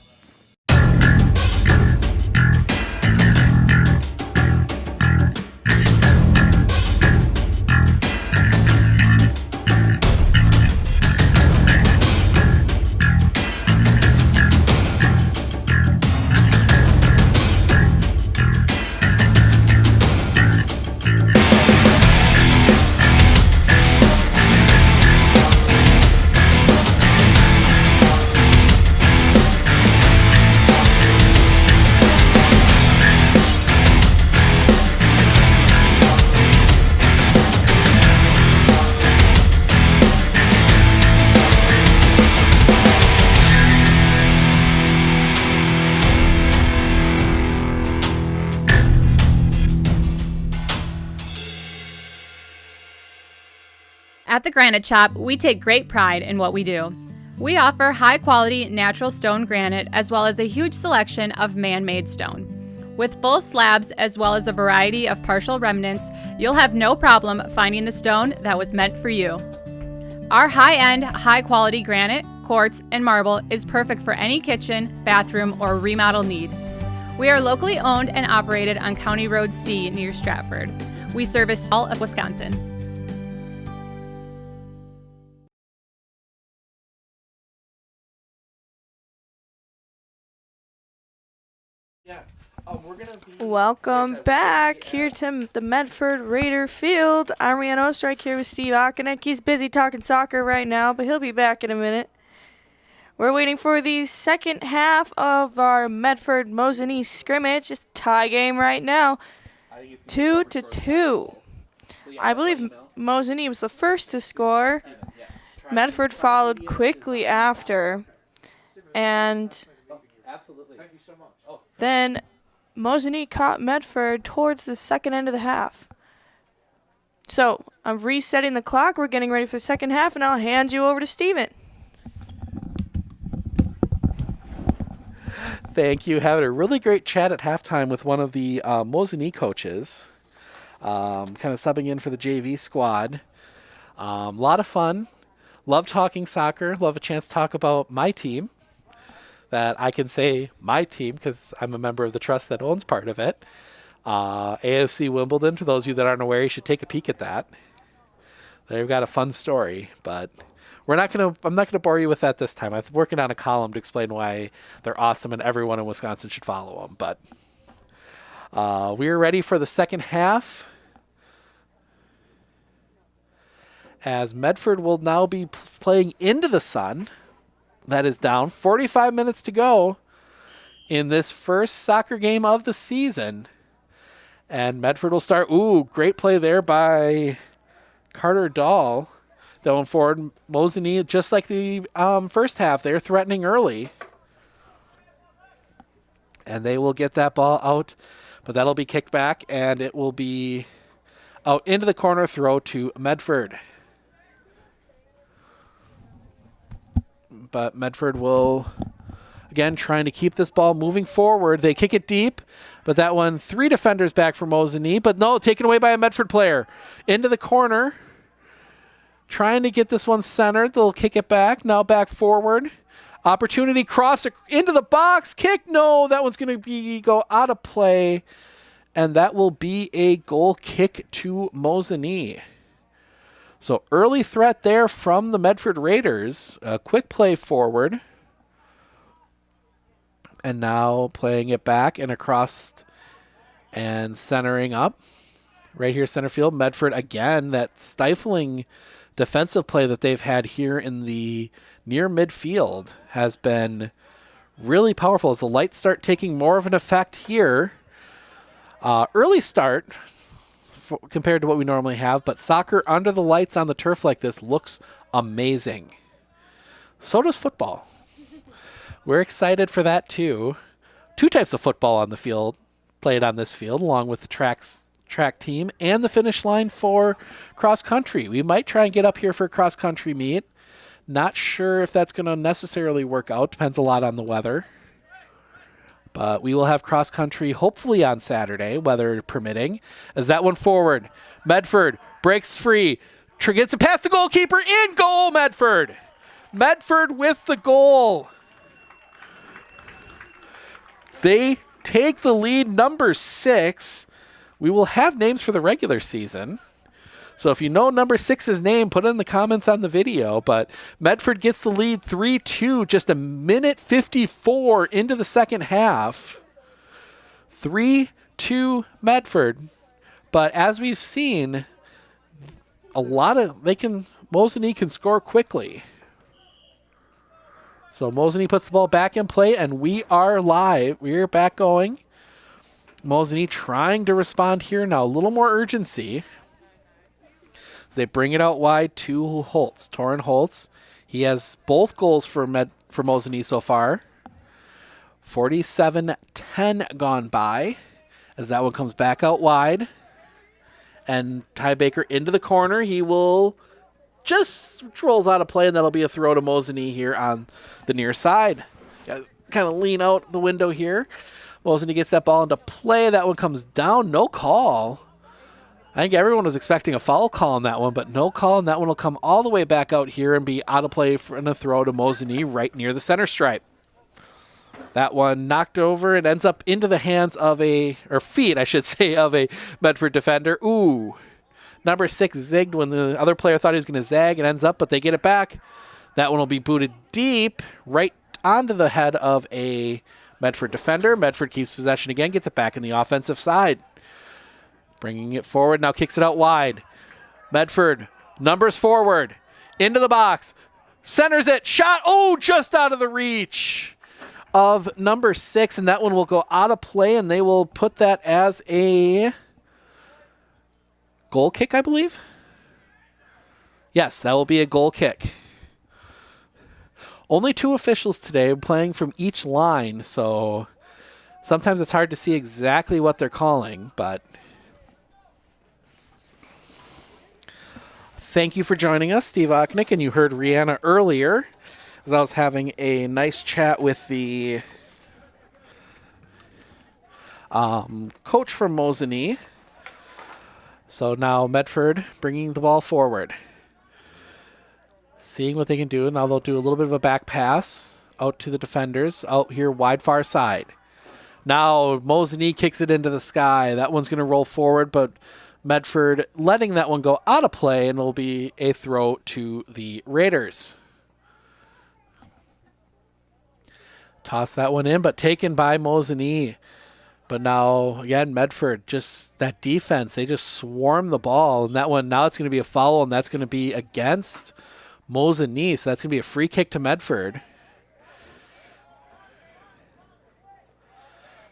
At the Granite Shop, we take great pride in what we do. We offer high-quality natural stone granite as well as a huge selection of man-made stone. With full slabs as well as a variety of partial remnants, you'll have no problem finding the stone that was meant for you. Our high-end, high-quality granite, quartz, and marble is perfect for any kitchen, bathroom, or remodel need. We are locally owned and operated on County Road C near Stratford. We service all of Wisconsin. Welcome back here to the Medford Raider Field. I'm Rhiannon Ostrike here with Steve Okonek. He's busy talking soccer right now, but he'll be back in a minute. We're waiting for the second half of our Medford Mosinee scrimmage. It's a tie game right now, 2-2. I believe Mosinee was the first to score. Medford followed quickly after, and then Mosinee caught Medford towards the second end of the half. So I'm resetting the clock. We're getting ready for the second half, and I'll hand you over to Steven. Thank you. Having a really great chat at halftime with one of the Mosinee coaches, kind of subbing in for the JV squad. A lot of fun. Love talking soccer. Love a chance to talk about my team. That I can say my team because I'm a member of the trust that owns part of it. AFC Wimbledon, for those of you that aren't aware, you should take a peek at that. They've got a fun story, but I'm not gonna bore you with that this time. I'm working on a column to explain why they're awesome and everyone in Wisconsin should follow them. But we're ready for the second half, as Medford will now be playing into the sun. That is down. 45 minutes to go in this first soccer game of the season. And Medford will start. Ooh, great play there by Carter Dahl. Going forward, Mosinee, just like the first half, they're threatening early. And they will get that ball out, but that'll be kicked back, and it will be out into the corner, throw to Medford. But Medford will, again, trying to keep this ball moving forward. They kick it deep, but that one, 3 defenders back for Mosinee. But no, taken away by a Medford player. Into the corner, trying to get this one centered. They'll kick it back, now back forward. Opportunity, cross into the box, kick. No, that one's going to go out of play, and that will be a goal kick to Mosinee. So early threat there from the Medford Raiders. A quick play forward. And now playing it back and across and centering up. Right here, center field. Medford, again, that stifling defensive play that they've had here in the near midfield has been really powerful as the lights start taking more of an effect here. Early start compared to what we normally have, but soccer under the lights on the turf like this looks amazing. So does football. We're excited for that too. 2 types of football on the field, played on this field, along with the track team and the finish line for cross country. We might try and get up here for a cross country meet. Not sure if that's going to necessarily work out. Depends a lot on the weather. But we will have cross country hopefully on Saturday, weather permitting. As that one forward, Medford breaks free, gets it past the goalkeeper, in goal, Medford. Medford with the goal. They take the lead, number 6. We will have names for the regular season. So if you know number 6's name, put it in the comments on the video. But Medford gets the lead 3-2, just a minute 54 into the second half. 3-2 Medford. But as we've seen, Mosinee can score quickly. So Mosinee puts the ball back in play, and we are live. We're back going. Mosinee trying to respond here now. A little more urgency. They bring it out wide to Holtz. Torrin Holtz. He has both goals for Mosinee so far. 47-10 gone by. As that one comes back out wide. And Ty Baker into the corner. He will just rolls out of play, and that'll be a throw to Mosinee here on the near side. Got to kind of lean out the window here. Mosinee gets that ball into play. That one comes down. No call. I think everyone was expecting a foul call on that one, but no call, and that one will come all the way back out here and be out of play for a throw to Mosinee right near the center stripe. That one knocked over and ends up into the hands of feet, I should say, of a Medford defender. Ooh. Number 6 zigged when the other player thought he was going to zag. It ends up, but they get it back. That one will be booted deep right onto the head of a Medford defender. Medford keeps possession again, gets it back in the offensive side. Bringing it forward, now kicks it out wide. Medford, numbers forward, into the box, centers it, shot, just out of the reach of number 6, and that one will go out of play, and they will put that as a goal kick, I believe. Yes, that will be a goal kick. Only 2 officials today playing from each line, so sometimes it's hard to see exactly what they're calling, but thank you for joining us, Steve Ocknick, and you heard Rihanna earlier as I was having a nice chat with the coach from Mosinee. So now Medford bringing the ball forward, seeing what they can do. Now they'll do a little bit of a back pass out to the defenders out here wide far side. Now Mosinee kicks it into the sky. That one's going to roll forward, but Medford letting that one go out of play, and it'll be a throw to the Raiders. Toss that one in, but taken by Mosinee. But now, again, Medford, just that defense, they just swarm the ball. And that one, now it's going to be a foul, and that's going to be against Mosinee. So that's going to be a free kick to Medford.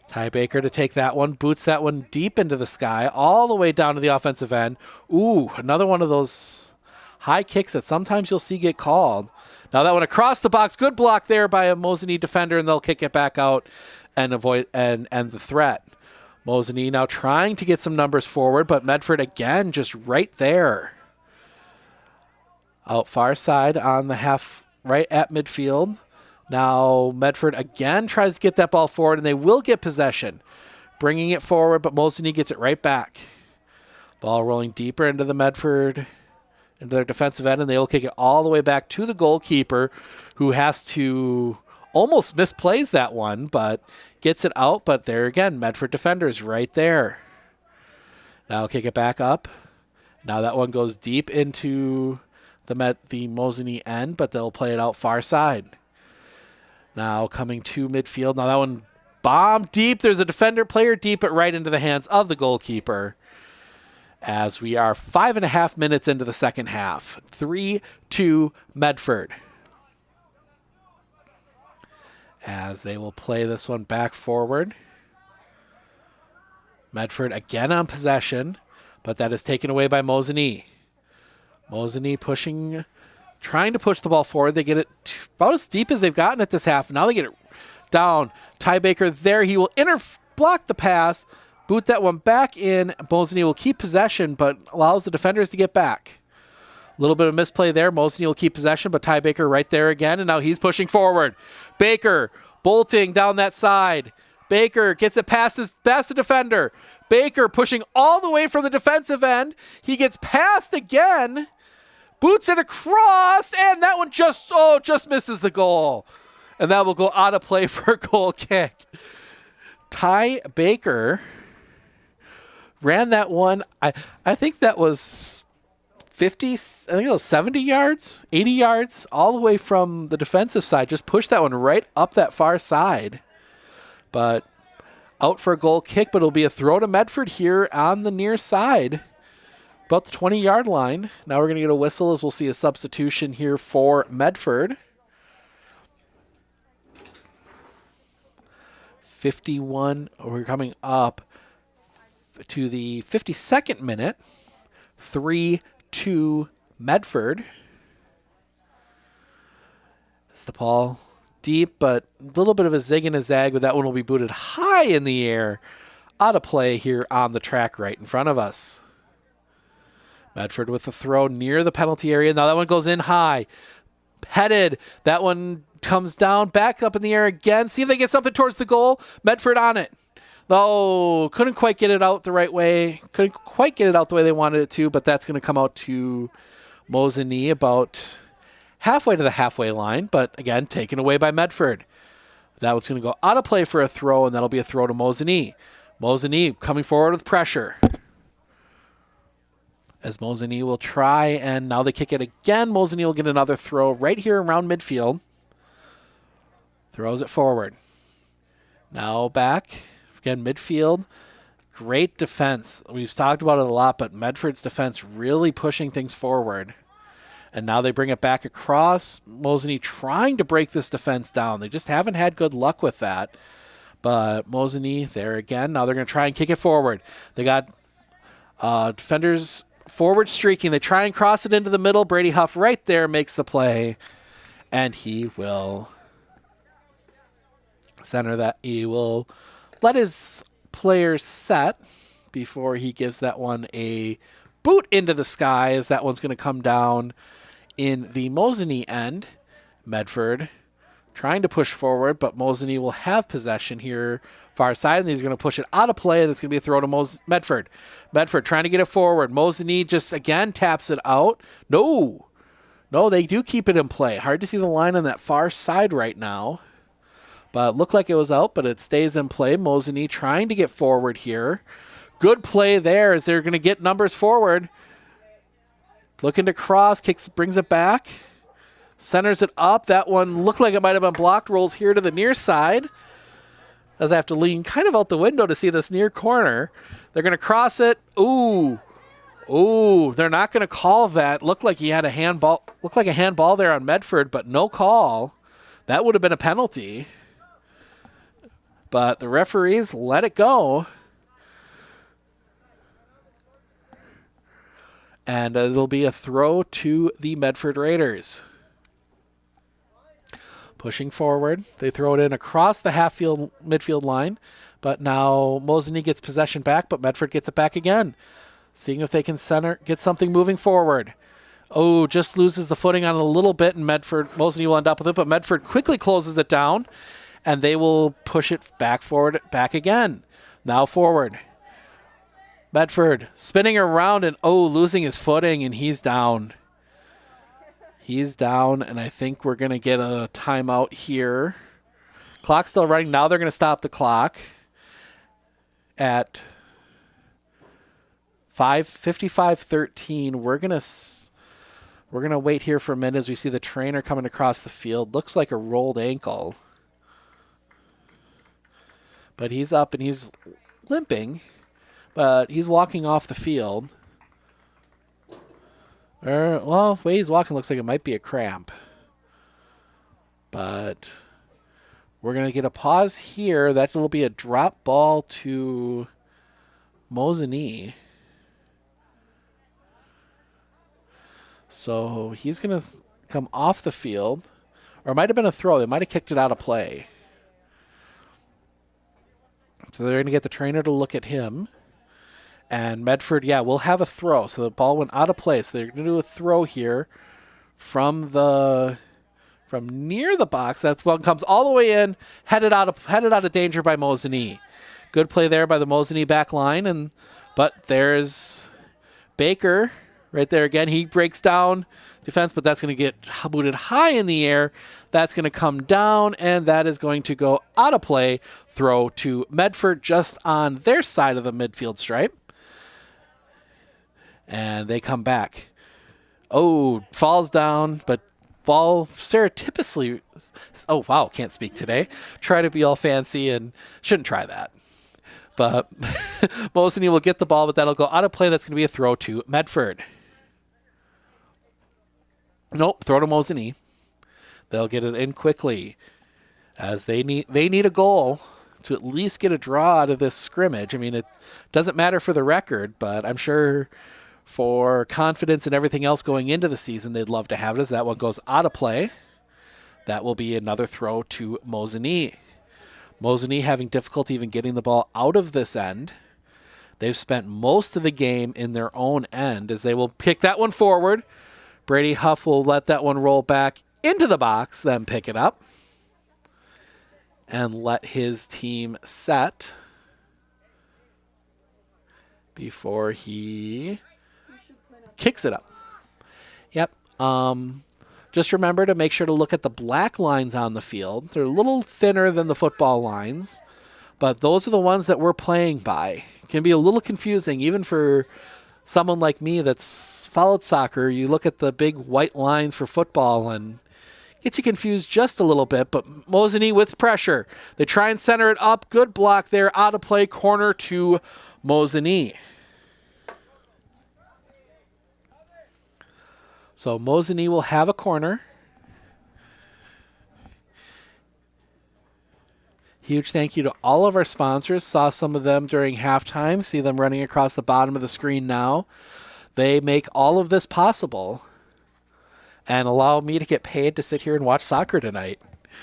Ty Baker to take that one, boots that one deep into the sky, all the way down to the offensive end. Ooh, another one of those high kicks that sometimes you'll see get called. Now that one across the box, good block there by a Mosinee defender, and they'll kick it back out and avoid and end the threat. Mosinee now trying to get some numbers forward, but Medford again just right there. Out far side on the half, right at midfield. Now Medford again tries to get that ball forward, and they will get possession. Bringing it forward, but Mosinee gets it right back. Ball rolling deeper into the Medford, into their defensive end, and they will kick it all the way back to the goalkeeper, who has to almost misplays that one, but gets it out. But there again, Medford defenders right there. Now kick it back up. Now that one goes deep into the Mosinee end, but they'll play it out far side. Now coming to midfield. Now that one bombed deep. There's a defender player deep, but right into the hands of the goalkeeper. As we are 5.5 minutes into the second half. 3-2 Medford. As they will play this one back forward. Medford again on possession, but that is taken away by Mosinee. Mosinee pushing, trying to push the ball forward. They get it about as deep as they've gotten it this half. Now they get it down. Ty Baker there. He will block the pass, boot that one back in. Mosinee will keep possession, but allows the defenders to get back. A little bit of misplay there. Mosinee will keep possession, but Ty Baker right there again, and now he's pushing forward. Baker bolting down that side. Baker gets it past the defender. Baker pushing all the way from the defensive end. He gets past again, boots it across, and that one just misses the goal. And that will go out of play for a goal kick. Ty Baker ran that one. I think that was 50, I think it was 70 yards, 80 yards, all the way from the defensive side. Just pushed that one right up that far side. But out for a goal kick, but it'll be a throw to Medford here on the near side, about the 20-yard line. Now we're going to get a whistle as we'll see a substitution here for Medford. 51, we're coming up to the 52nd minute. 3-2 Medford. It's the ball deep, but a little bit of a zig and a zag, but that one will be booted high in the air, out of play here on the track right in front of us. Medford with the throw near the penalty area. Now that one goes in high. Headed. That one comes down, back up in the air again. See if they get something towards the goal. Medford on it. Though couldn't quite get it out the right way. Couldn't quite get it out the way they wanted it to, but that's going to come out to Mosinee about halfway to the halfway line. But again, taken away by Medford. That one's going to go out of play for a throw, and that'll be a throw to Mosinee. Mosinee coming forward with pressure. As Mosinee will try, and now they kick it again. Mosinee will get another throw right here around midfield. Throws it forward. Now back. Again, midfield. Great defense. We've talked about it a lot, but Medford's defense really pushing things forward. And now they bring it back across. Mosinee trying to break this defense down. They just haven't had good luck with that. But Mosinee there again. Now they're going to try and kick it forward. They got defenders forward streaking. They try and cross it into the middle. Brady Huff right there makes the play. And he will center that. He will let his players set before he gives that one a boot into the sky, as that one's going to come down in the Mosinee end. Medford trying to push forward, but Mosinee will have possession here far side, and he's going to push it out of play, and it's going to be a throw to Medford. Medford trying to get it forward. Mosinee just again taps it out. No, they do keep it in play. Hard to see the line on that far side right now, but it looked like it was out, but it stays in play. Mosinee trying to get forward here. Good play there as they're going to get numbers forward. Looking to cross, kicks, brings it back. Centers it up. That one looked like it might have been blocked. Rolls here to the near side, as I have to lean kind of out the window to see this near corner. They're going to cross it. Ooh, they're not going to call that. Looked like he had a handball. Looked like a handball there on Medford, but no call. That would have been a penalty. But the referees let it go. And it'll be a throw to the Medford Raiders. Pushing forward. They throw it in across the half-field midfield line. But now Mosinee gets possession back, but Medford gets it back again. Seeing if they can get something moving forward. Oh, just loses the footing on it a little bit, and Mosinee will end up with it, but Medford quickly closes it down, and they will push it back forward, back again. Now forward. Medford spinning around and losing his footing, and he's down. He's down, and I think we're going to get a timeout here. Clock's still running. Now they're going to stop the clock at 5:55:13. We're going to wait here for a minute as we see the trainer coming across the field. Looks like a rolled ankle. But he's up and he's limping. But he's walking off the field. Well, the way he's walking looks like it might be a cramp. But we're going to get a pause here. That will be a drop ball to Mosinee. So he's going to come off the field. Or it might have been a throw. They might have kicked it out of play. So they're going to get the trainer to look at him. And Medford, we'll have a throw. So the ball went out of play. So they're going to do a throw here from near the box. That one comes all the way in, headed out of danger by Mosinee. Good play there by the Mosinee back line. But there's Baker right there again. He breaks down defense, but that's going to get booted high in the air. That's going to come down, and that is going to go out of play. Throw to Medford just on their side of the midfield stripe. And they come back. Falls down, but ball surreptitiously. Oh, wow, can't speak today. Try to be all fancy and shouldn't try that. But Mosinee will get the ball, but that'll go out of play. That's going to be a throw to Medford. Nope, throw to Mosinee. They'll get it in quickly as they need a goal to at least get a draw out of this scrimmage. I mean, it doesn't matter for the record, but I'm sure for confidence and everything else going into the season, they'd love to have it as that one goes out of play. That will be another throw to Mosinee. Mosinee having difficulty even getting the ball out of this end. They've spent most of the game in their own end as they will kick that one forward. Brady Huff will let that one roll back into the box, then pick it up and let his team set before he kicks it up. Yep. Just remember to make sure to look at the black lines on the field. They're a little thinner than the football lines, but those are the ones that we're playing by. It can be a little confusing, even for someone like me that's followed soccer. You look at the big white lines for football and gets you confused just a little bit, but Mosinee with pressure. They try and center it up. Good block there. Out of play, corner to Mosinee. So Mosinee will have a corner. Huge thank you to all of our sponsors. Saw some of them during halftime. See them running across the bottom of the screen now. They make all of this possible and allow me to get paid to sit here and watch soccer tonight.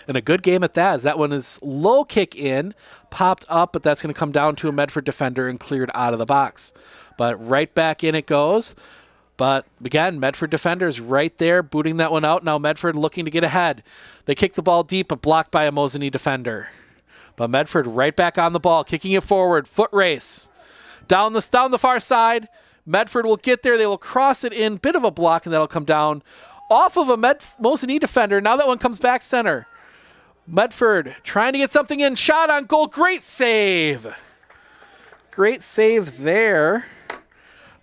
And a good game at that, as that one is low kick in, popped up, but that's going to come down to a Medford defender and cleared out of the box. But right back in it goes. But again, Medford defenders right there, booting that one out. Now Medford looking to get ahead. They kick the ball deep, but blocked by a Mosinee defender. But Medford right back on the ball, kicking it forward. Foot race. Down the far side. Medford will get there. They will cross it in. Bit of a block, and that'll come down off of a Mosinee defender. Now that one comes back center. Medford trying to get something in. Shot on goal. Great save. Great save there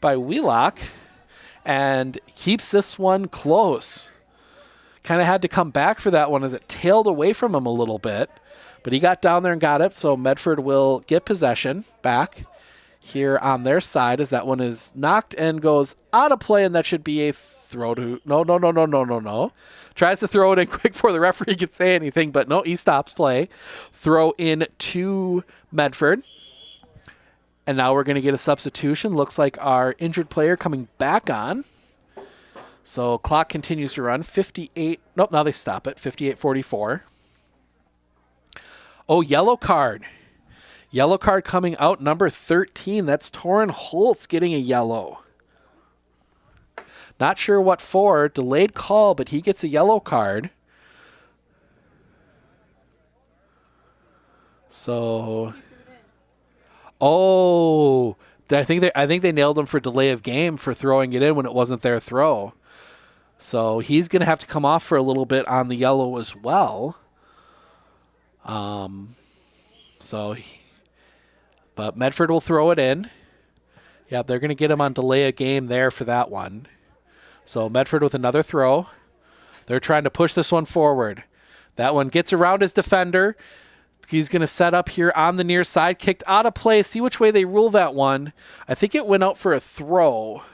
by Wheelock. And keeps this one close. Kind of had to come back for that one as it tailed away from him a little bit. But he got down there and got it, so Medford will get possession back here on their side as that one is knocked and goes out of play, and that should be a throw to... No. Tries to throw it in quick before the referee can say anything, but no, he stops play. Throw in to Medford. And now we're going to get a substitution. Looks like our injured player coming back on. So clock continues to run. 58. Nope, now they stop it. 58:44. Oh, yellow card. Yellow card coming out, number 13. That's Torrin Holtz getting a yellow. Not sure what for. Delayed call, but he gets a yellow card. So... Oh, I think they nailed him for delay of game for throwing it in when it wasn't their throw. So he's going to have to come off for a little bit on the yellow as well. But Medford will throw it in. Yeah, they're going to get him on delay of game there for that one. So Medford with another throw. They're trying to push this one forward. That one gets around his defender. He's going to set up here on the near side. Kicked out of play. See which way they rule that one. I think it went out for a throw.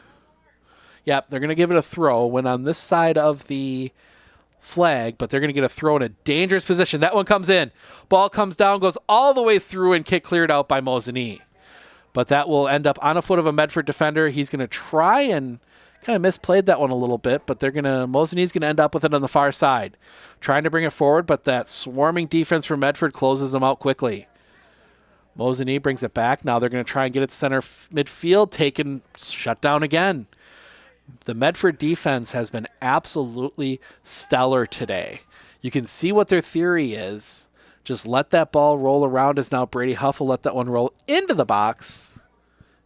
Yep, they're going to give it a throw. Went on this side of the flag, but they're going to get a throw in a dangerous position. That one comes in. Ball comes down, goes all the way through, and kick cleared out by Mosinee. But that will end up on a foot of a Medford defender. He's going to try and kind of misplayed that one a little bit, but Mosinee's going to end up with it on the far side. Trying to bring it forward, but that swarming defense from Medford closes them out quickly. Mosinee brings it back. Now they're going to try and get it to center midfield, shut down again. The Medford defense has been absolutely stellar today. You can see what their theory is. Just let that ball roll around as now Brady Huff will let that one roll into the box.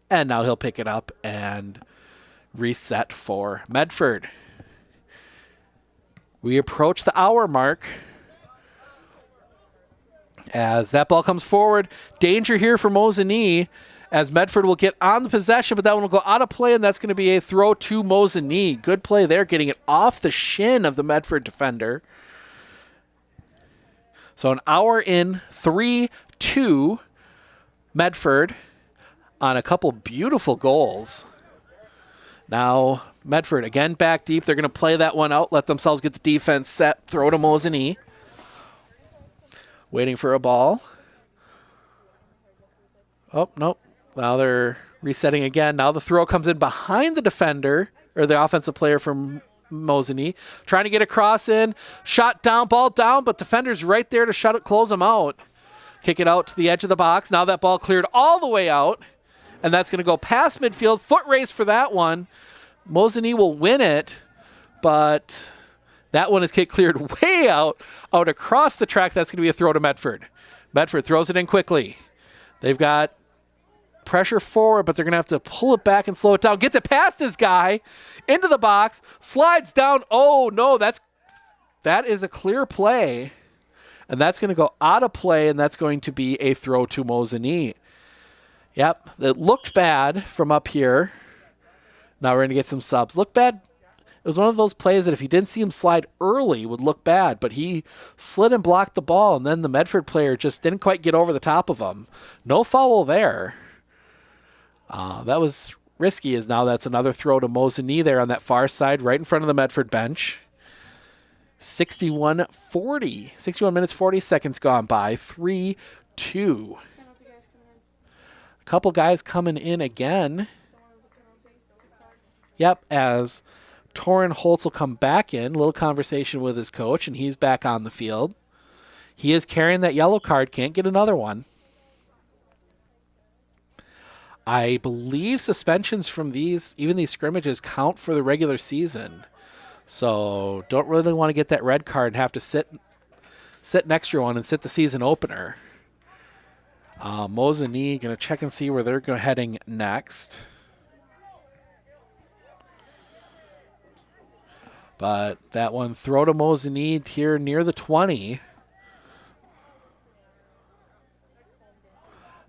And now he'll pick it up and reset for Medford. We approach the hour mark as that ball comes forward. Danger here for Mosinee as Medford will get on the possession, but that one will go out of play, and that's going to be a throw to Mosinee. Good play there, getting it off the shin of the Medford defender. So an hour in, 3-2 Medford on a couple beautiful goals. Now, Medford again back deep. They're going to play that one out, let themselves get the defense set, throw to Mosinee. Waiting for a ball. Oh, nope. Now they're resetting again. Now the throw comes in behind the defender, or the offensive player from Mosinee. Trying to get a cross in. Shot down, ball down, but defender's right there to close them out. Kick it out to the edge of the box. Now that ball cleared all the way out. and that's going to go past midfield. Foot race for that one. Mosinee will win it, but that one is kick cleared way out across the track. That's going to be a throw to Medford. Medford throws it in quickly. They've got pressure forward, but they're going to have to pull it back and slow it down. Gets it past his guy into the box, slides down. Oh, no, that is a clear play, and that's going to go out of play, and that's going to be a throw to Mosinee. Yep, it looked bad from up here. Now we're going to get some subs. Looked bad. It was one of those plays that if you didn't see him slide early would look bad, but he slid and blocked the ball, and then the Medford player just didn't quite get over the top of him. No foul there. That was risky, as now that's another throw to Mosinee there on that far side, right in front of the Medford bench. 61 minutes, 40 seconds gone by. 3-2. A couple guys coming in again. Yep, as Torin Holtz will come back in. Little conversation with his coach, and he's back on the field. He is carrying that yellow card. Can't get another one. I believe suspensions from even these scrimmages count for the regular season. So don't really want to get that red card and have to sit an extra one and sit the season opener. Mosinee going to check and see where they're heading next. But that one, throw to Mosinee here near the 20.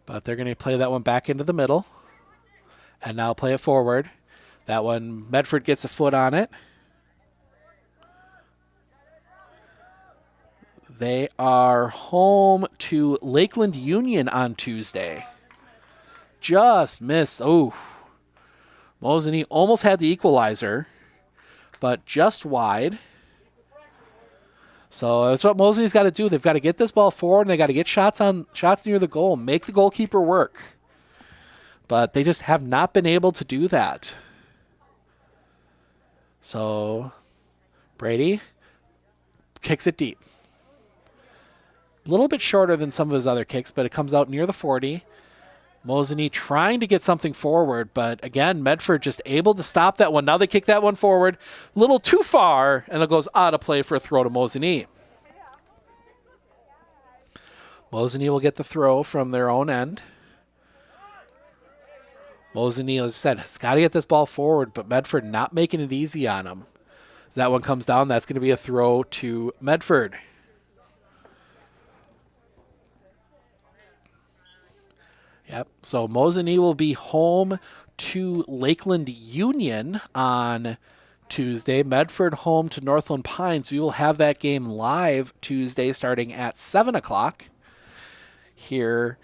But they're going to play that one back into the middle. And now play it forward. That one, Medford gets a foot on it. They are home to Lakeland Union on Tuesday. Just missed. Oh, Mosinee almost had the equalizer, but just wide. So that's what Mosinee's got to do. They've got to get this ball forward, and they got to get shots near the goal, make the goalkeeper work. But they just have not been able to do that. So Brady kicks it deep. A little bit shorter than some of his other kicks, but it comes out near the 40. Mosinee trying to get something forward, but again, Medford just able to stop that one. Now they kick that one forward. A little too far, and it goes out of play for a throw to Mosinee. Mosinee will get the throw from their own end. Mosinee, as I said, has got to get this ball forward, but Medford not making it easy on him. As that one comes down, that's going to be a throw to Medford. Yep, so Mosinee will be home to Lakeland Union on Tuesday. Medford home to Northland Pines. We will have that game live Tuesday starting at 7 o'clock. Here,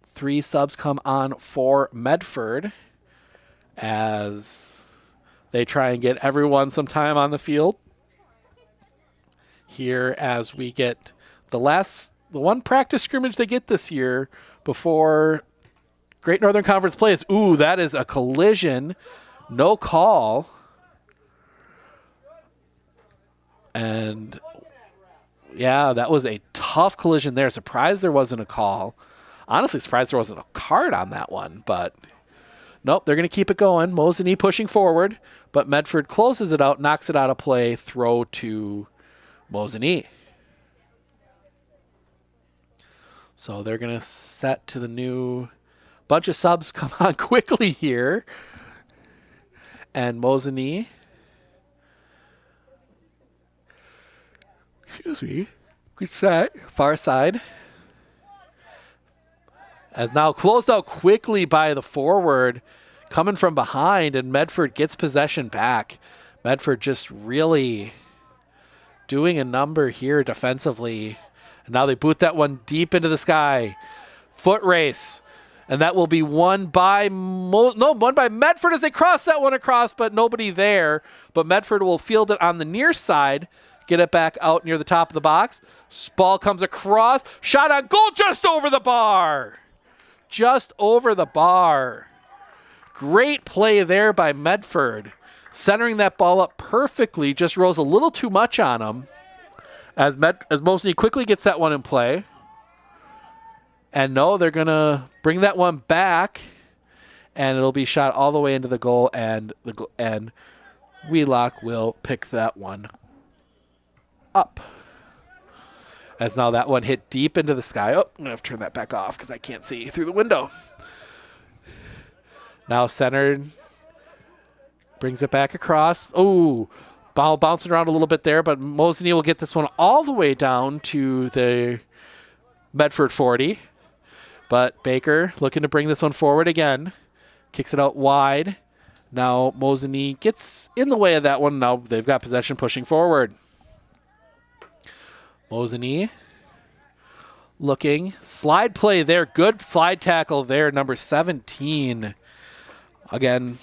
3 subs come on for Medford as they try and get everyone some time on the field. Here as we get the one practice scrimmage they get this year before Great Northern Conference plays. Ooh, that is a collision. No call. And yeah, that was a tough collision there. Surprised there wasn't a call. Honestly, surprised there wasn't a card on that one, but nope, they're going to keep it going. Mosinee pushing forward, but Medford closes it out, knocks it out of play, throw to Mosinee. So they're going to set to the new bunch of subs come on quickly here. And Mosinee, good set, far side. As now closed out quickly by the forward, coming from behind, and Medford gets possession back. Medford just really doing a number here defensively. And now they boot that one deep into the sky. Foot race. And that will be won by Medford as they cross that one across, but nobody there. But Medford will field it on the near side, get it back out near the top of the box. Ball comes across. Shot on goal just over the bar. Just over the bar. Great play there by Medford. Centering that ball up perfectly. Just rose a little too much on him. As Mosinee quickly gets that one in play. And no, they're going to bring that one back, and it'll be shot all the way into the goal, and Wheelock will pick that one up. As now that one hit deep into the sky. Oh, I'm going to have to turn that back off because I can't see through the window. Now centered. Brings it back across. Oh, ball bouncing around a little bit there, but Mosinee will get this one all the way down to the Medford 40. But Baker looking to bring this one forward again. Kicks it out wide. Now Mosinee gets in the way of that one. Now they've got possession pushing forward. Mosinee looking. Slide play there. Good slide tackle there. Number 17. Again,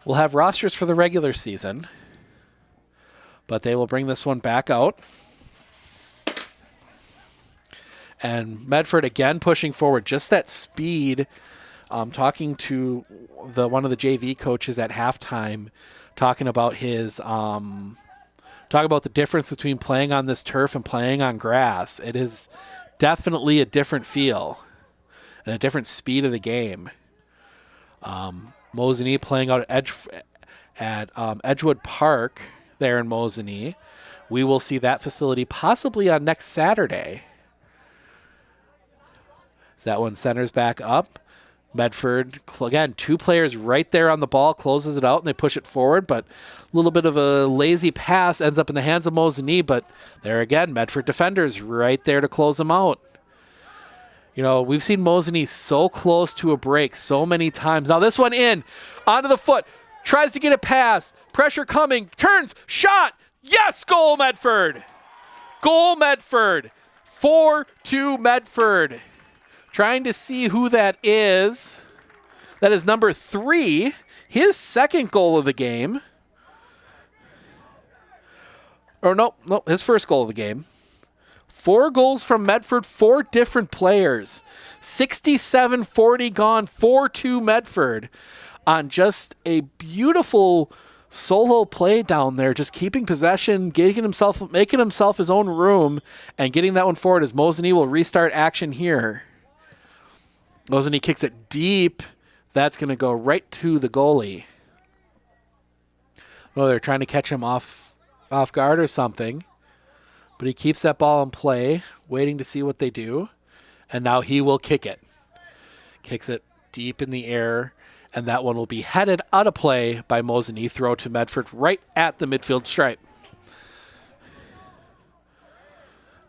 we'll have rosters for the regular season, but they will bring this one back out. And Medford again pushing forward. Just that speed. Talking to one of the JV coaches at halftime, talking about talking about the difference between playing on this turf and playing on grass. It is definitely a different feel and a different speed of the game. Mosinee playing out at Edgewood Park there in Mosinee. We will see that facility possibly on next Saturday. So that one centers back up. Medford, again, 2 players right there on the ball, closes it out, and they push it forward, but a little bit of a lazy pass ends up in the hands of Mosinee, but there again, Medford defenders right there to close them out. You know, we've seen Mosinee so close to a break so many times. Now this one in, onto the foot, tries to get a pass, pressure coming, turns, shot, yes, goal Medford! Goal Medford, 4-2 Medford. Trying to see who that is. That is number 3, his second goal of the game. Or no, his first goal of the game. 4 goals from Medford, 4 different players. 67-40 gone, 4-2 Medford on just a beautiful solo play down there, just keeping possession, making himself his own room, and getting that one forward as Mosinee will restart action here. Mosinee kicks it deep. That's going to go right to the goalie. Oh, they're trying to catch him off guard or something. But he keeps that ball in play, waiting to see what they do. And now he will kick it. Kicks it deep in the air. And that one will be headed out of play by Mosinee. Throw to Medford right at the midfield stripe.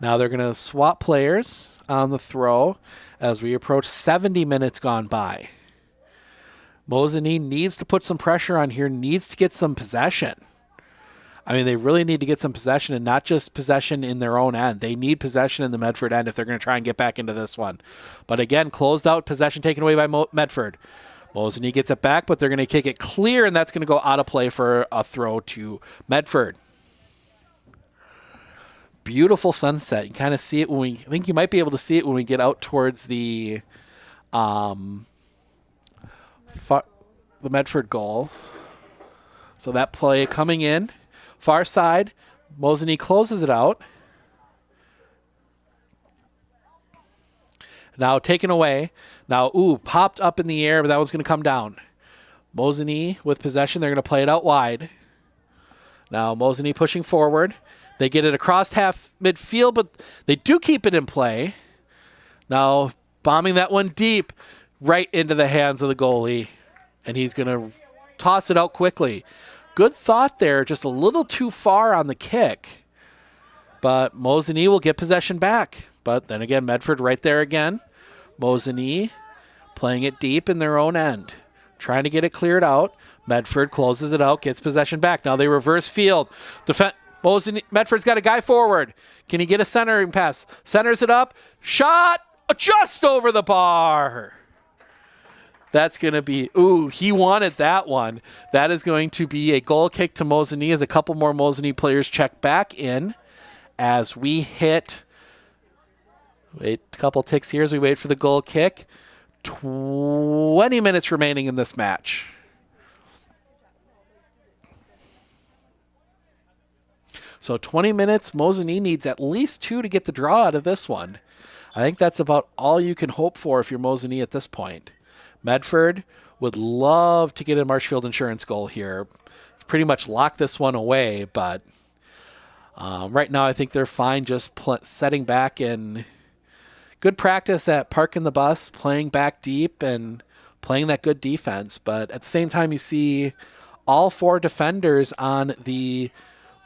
Now they're going to swap players on the throw as we approach 70 minutes gone by. Mosinee needs to put some pressure on here, needs to get some possession. I mean, they really need to get some possession, and not just possession in their own end. They need possession in the Medford end if they're going to try and get back into this one. But again, closed out, possession taken away by Medford. Mosinee gets it back, but they're going to kick it clear, and that's going to go out of play for a throw to Medford. Beautiful sunset. You kind of see it I think you might be able to see it when we get out towards the Medford goal. So that play coming in, far side, Mosinee closes it out. Now taken away. Now, popped up in the air, but that one's going to come down. Mosinee with possession. They're going to play it out wide. Now Mosinee pushing forward. They get it across half midfield, but they do keep it in play. Now bombing that one deep right into the hands of the goalie, and he's going to toss it out quickly. Good thought there, just a little too far on the kick. But Mosinee will get possession back. But then again, Medford right there again. Mosinee playing it deep in their own end, trying to get it cleared out. Medford closes it out, gets possession back. Now they reverse field. Medford's got a guy forward. Can he get a centering pass? Centers it up. Shot just over the bar. That's going to be, he wanted that one. That is going to be a goal kick to Mosinee as a couple more Mosinee players check back in as we hit, wait a couple ticks here as we wait for the goal kick. 20 minutes remaining in this match. So 20 minutes, Mosinee needs at least 2 to get the draw out of this one. I think that's about all you can hope for if you're Mosinee at this point. Medford would love to get a Marshfield Insurance goal here. Pretty much lock this one away, but right now I think they're fine just setting back and good practice at parking the bus, playing back deep, and playing that good defense. But at the same time, you see all 4 defenders on the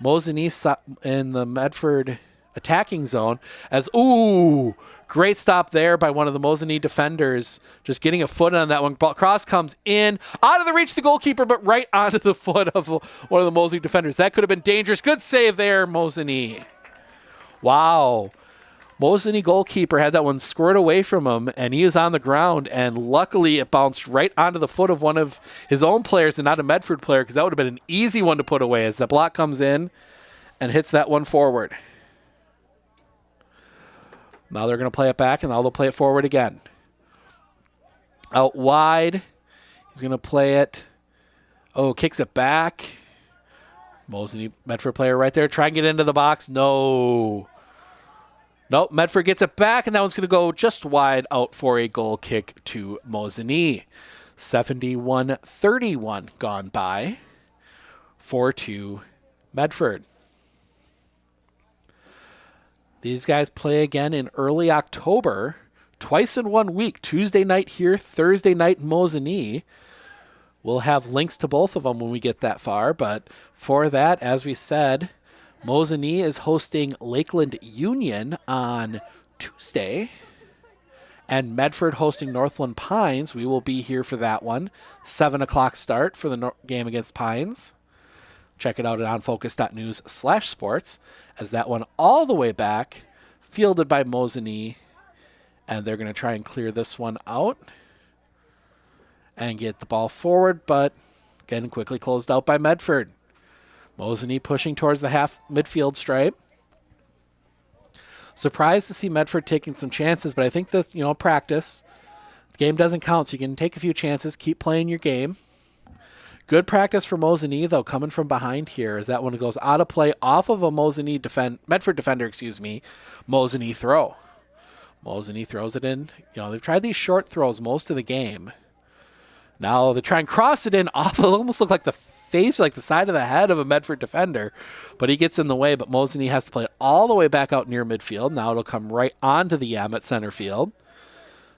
Mosinee in the Medford attacking zone as, great stop there by one of the Mosinee defenders, just getting a foot on that one. Cross comes in, out of the reach of the goalkeeper, but right onto the foot of one of the Mosinee defenders. That could have been dangerous. Good save there, Mosinee. Wow. Mosinee goalkeeper had that one squirted away from him, and he was on the ground, and luckily it bounced right onto the foot of one of his own players and not a Medford player, because that would have been an easy one to put away as the block comes in and hits that one forward. Now they're going to play it back, and now they'll play it forward again. Out wide. He's going to play it. Kicks it back. Mosinee, Medford player right there. Try and get into the box. No. Nope, Medford gets it back, and that one's going to go just wide out for a goal kick to Mosinee. 71-31 gone by. 4-2 Medford. These guys play again in early October, twice in 1 week. Tuesday night here, Thursday night in Mosinee. We'll have links to both of them when we get that far, but for that, as we said, Mosinee is hosting Lakeland Union on Tuesday, and Medford hosting Northland Pines. We will be here for that one. 7 o'clock start for the game against Pines. Check it out at onfocus.news/sports, as that one all the way back, fielded by Mosinee, and they're going to try and clear this one out and get the ball forward, but again, quickly closed out by Medford. Mosinee pushing towards the half midfield stripe. Surprised to see Medford taking some chances, but I think that, practice. The game doesn't count, so you can take a few chances, keep playing your game. Good practice for Mosinee, though, coming from behind here, as that one goes out of play off of a Medford defender, Mosinee throw. Mosinee throws it in. They've tried these short throws most of the game. Now they try and cross it in off. It almost look like the face, like the side of the head of a Medford defender, but he gets in the way, but Mosinee has to play it all the way back out near midfield. Now it'll come right onto the at center field.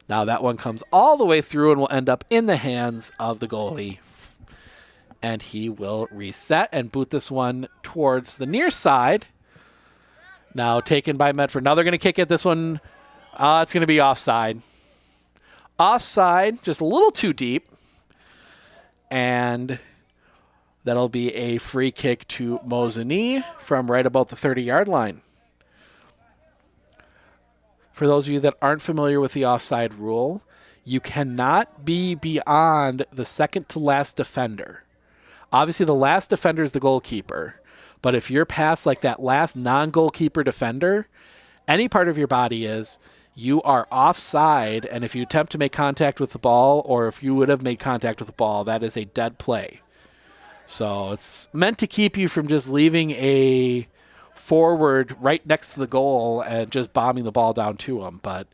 Now that one comes all the way through and will end up in the hands of the goalie, and he will reset and boot this one towards the near side. Now taken by Medford. Now they're going to kick it. This one, it's going to be offside. Offside, just a little too deep, and that'll be a free kick to Mosinee from right about the 30-yard line. For those of you that aren't familiar with the offside rule, you cannot be beyond the second to last defender. Obviously, the last defender is the goalkeeper, but if you're past like that last non-goalkeeper defender, any part of your body you are offside, and if you attempt to make contact with the ball, or if you would have made contact with the ball, that is a dead play. So it's meant to keep you from just leaving a forward right next to the goal and just bombing the ball down to him. But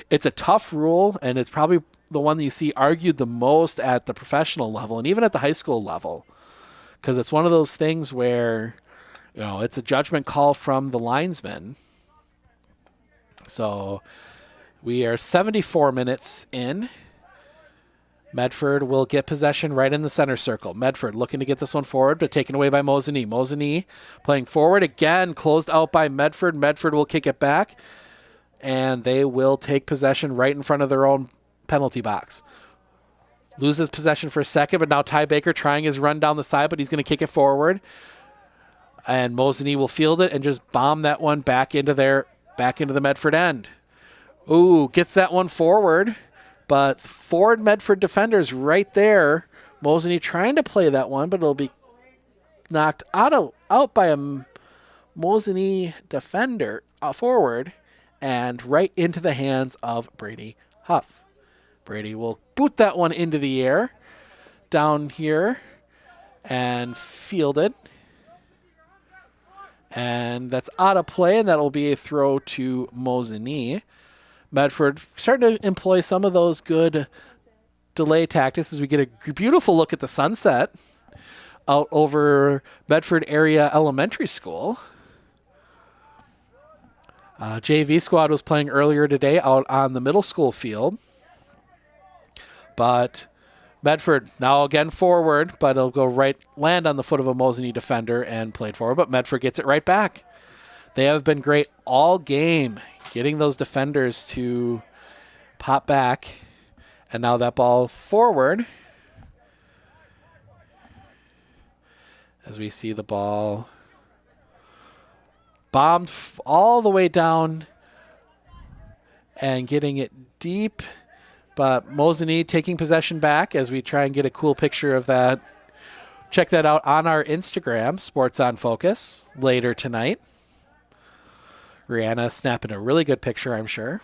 it's a tough rule, and it's probably the one that you see argued the most at the professional level and even at the high school level, because it's one of those things where it's a judgment call from the linesman. So we are 74 minutes in. Medford will get possession right in the center circle. Medford looking to get this one forward, but taken away by Mosinee. Mosinee playing forward again, closed out by Medford. Medford will kick it back, and they will take possession right in front of their own penalty box. Loses possession for a second, but now Ty Baker trying his run down the side, but he's going to kick it forward. And Mosinee will field it and just bomb that one back into the Medford end. Gets that one forward. But forward Medford defenders right there. Mosinee trying to play that one, but it'll be knocked out by a Mosinee defender forward and right into the hands of Brady Huff. Brady will boot that one into the air down here and field it. And that's out of play, and that'll be a throw to Mosinee. Medford starting to employ some of those good delay tactics as we get a beautiful look at the sunset out over Medford Area Elementary School. JV squad was playing earlier today out on the middle school field. But Medford now again forward, but it'll go right, land on the foot of a Mosinee defender and played forward. But Medford gets it right back. They have been great all game, getting those defenders to pop back. And now that ball forward. As we see the ball bombed all the way down and getting it deep. But Mosinee taking possession back as we try and get a cool picture of that. Check that out on our Instagram, Sports on Focus, later tonight. Rihanna snapping a really good picture, I'm sure.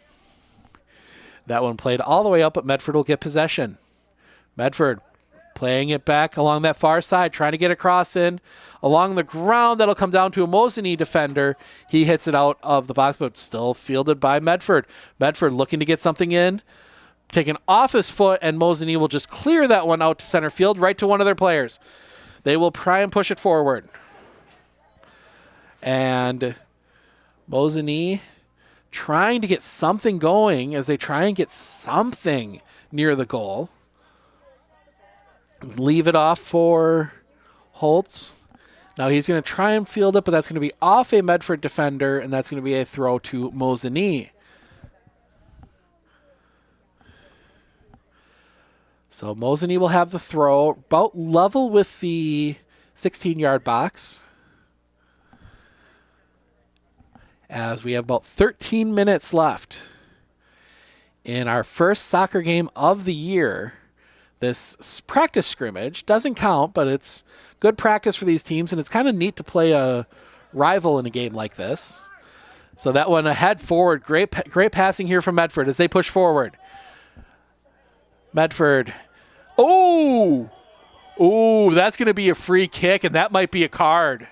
That one played all the way up, but Medford will get possession. Medford playing it back along that far side, trying to get a cross in along the ground. That'll come down to a Mosinee defender. He hits it out of the box, but still fielded by Medford. Medford looking to get something in, taken off his foot, and Mosinee will just clear that one out to center field, right to one of their players. They will try and push it forward. And Mosinee trying to get something going as they try and get something near the goal. Leave it off for Holtz. Now he's going to try and field it, but that's going to be off a Medford defender, and that's going to be a throw to Mosinee. So Mosinee will have the throw about level with the 16-yard box. As we have about 13 minutes left in our first soccer game of the year. This practice scrimmage doesn't count, but it's good practice for these teams, and it's kind of neat to play a rival in a game like this. So that one ahead forward. Great passing here from Medford as they push forward. Medford. Oh, that's going to be a free kick, and that might be a card.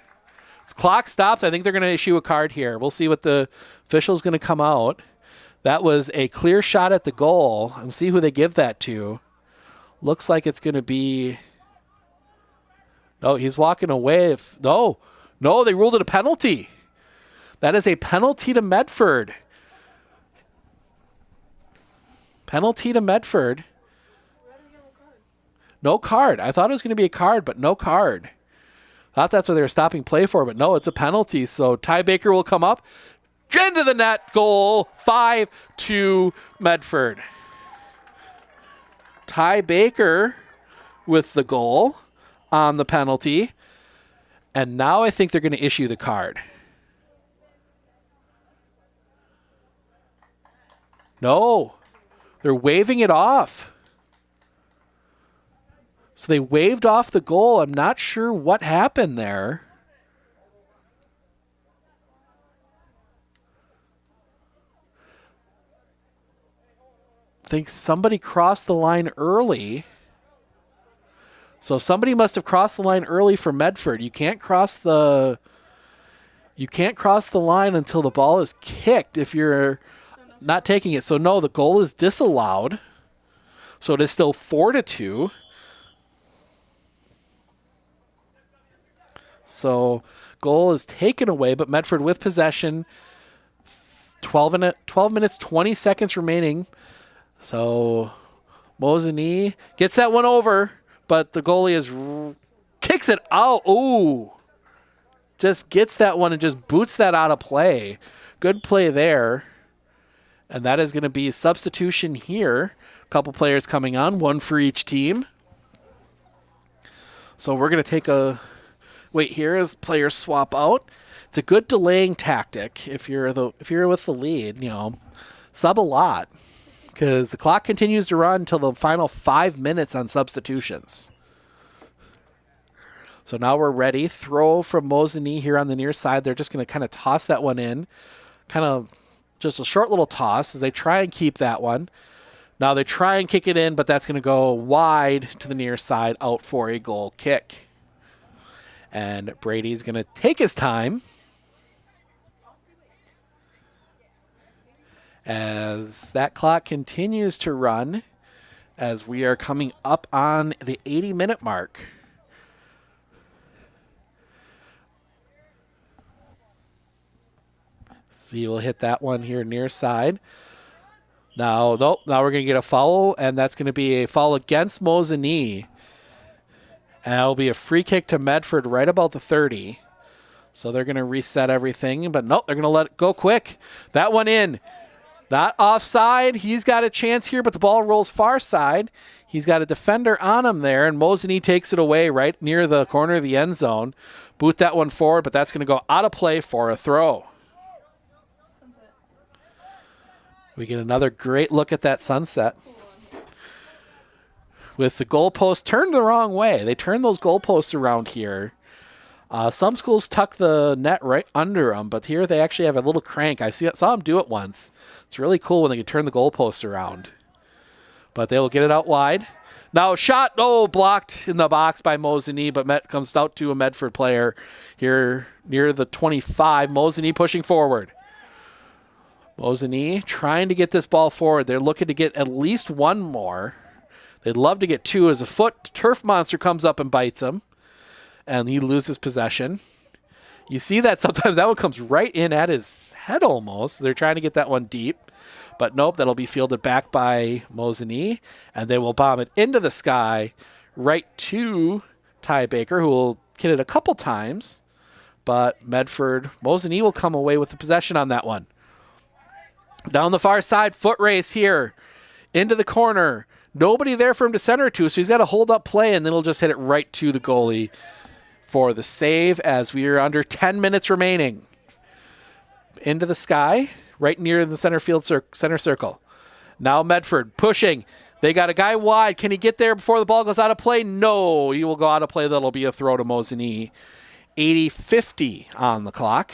Clock stops. I think they're going to issue a card here. We'll see what the official's going to come out. That was a clear shot at the goal. We'll see who they give that to. Looks like it's going to be... No, he's walking away. No, they ruled it a penalty. That is a penalty to Medford. Penalty to Medford. No card. I thought it was going to be a card, but no card. Thought that's what they were stopping play for, but no, it's a penalty. So Ty Baker will come up. Into the net, goal, 5-2 Medford. Ty Baker with the goal on the penalty. And now I think they're going to issue the card. No, they're waving it off. So they waved off the goal. I'm not sure what happened there. I think somebody crossed the line early. So somebody must have crossed the line early for Medford. You can't cross the line until the ball is kicked if you're not taking it. So no, the goal is disallowed. So it is still 4-2. So goal is taken away, but Medford with possession. 12 minutes, 20 seconds remaining. So Mosinee gets that one over, but the goalie kicks it out. Ooh. Just gets that one and just boots that out of play. Good play there. And that is going to be a substitution here. A couple players coming on, one for each team. So we're going to take a wait here as players swap out. It's a good delaying tactic if you're with the lead, sub a lot because the clock continues to run until the final 5 minutes on substitutions. So now we're ready. Throw from Mosinee here on the near side. They're just going to kind of toss that one in. Kind of just a short little toss as they try and keep that one. Now they try and kick it in, but that's going to go wide to the near side out for a goal kick. And Brady's going to take his time. as that clock continues to run as we are coming up on the 80-minute mark. See, we'll hit that one here near side. Now we're going to get a foul, and that's going to be a foul against Mosinee. And that'll be a free kick to Medford right about the 30. So they're going to reset everything, but nope, they're going to let it go quick. That one in. Not offside. He's got a chance here, but the ball rolls far side. He's got a defender on him there, and Mosinee takes it away right near the corner of the end zone. Boot that one forward, but that's going to go out of play for a throw. We get another great look at that sunset. With the goalpost turned the wrong way. They turn those goalposts around here. Some schools tuck the net right under them, but here they actually have a little crank. I saw them do it once. It's really cool when they can turn the goalposts around. But they will get it out wide. Now shot, blocked in the box by Mosinee, but comes out to a Medford player here near the 25. Mosinee pushing forward. Mosinee trying to get this ball forward. They're looking to get at least one more. They'd love to get two as a foot turf monster comes up and bites him, and he loses possession. You see that sometimes that one comes right in at his head almost. They're trying to get that one deep, but nope, that'll be fielded back by Mosinee, and they will bomb it into the sky right to Ty Baker, who will hit it a couple times, but Mosinee will come away with the possession on that one. Down the far side, foot race here into the corner. Nobody there for him to center to, so he's got to hold up play, and then he'll just hit it right to the goalie for the save as we are under 10 minutes remaining. Into the sky, right near the center circle. Now Medford pushing. They got a guy wide. Can he get there before the ball goes out of play? No, he will go out of play. That'll be a throw to Mosinee. 80-50 on the clock.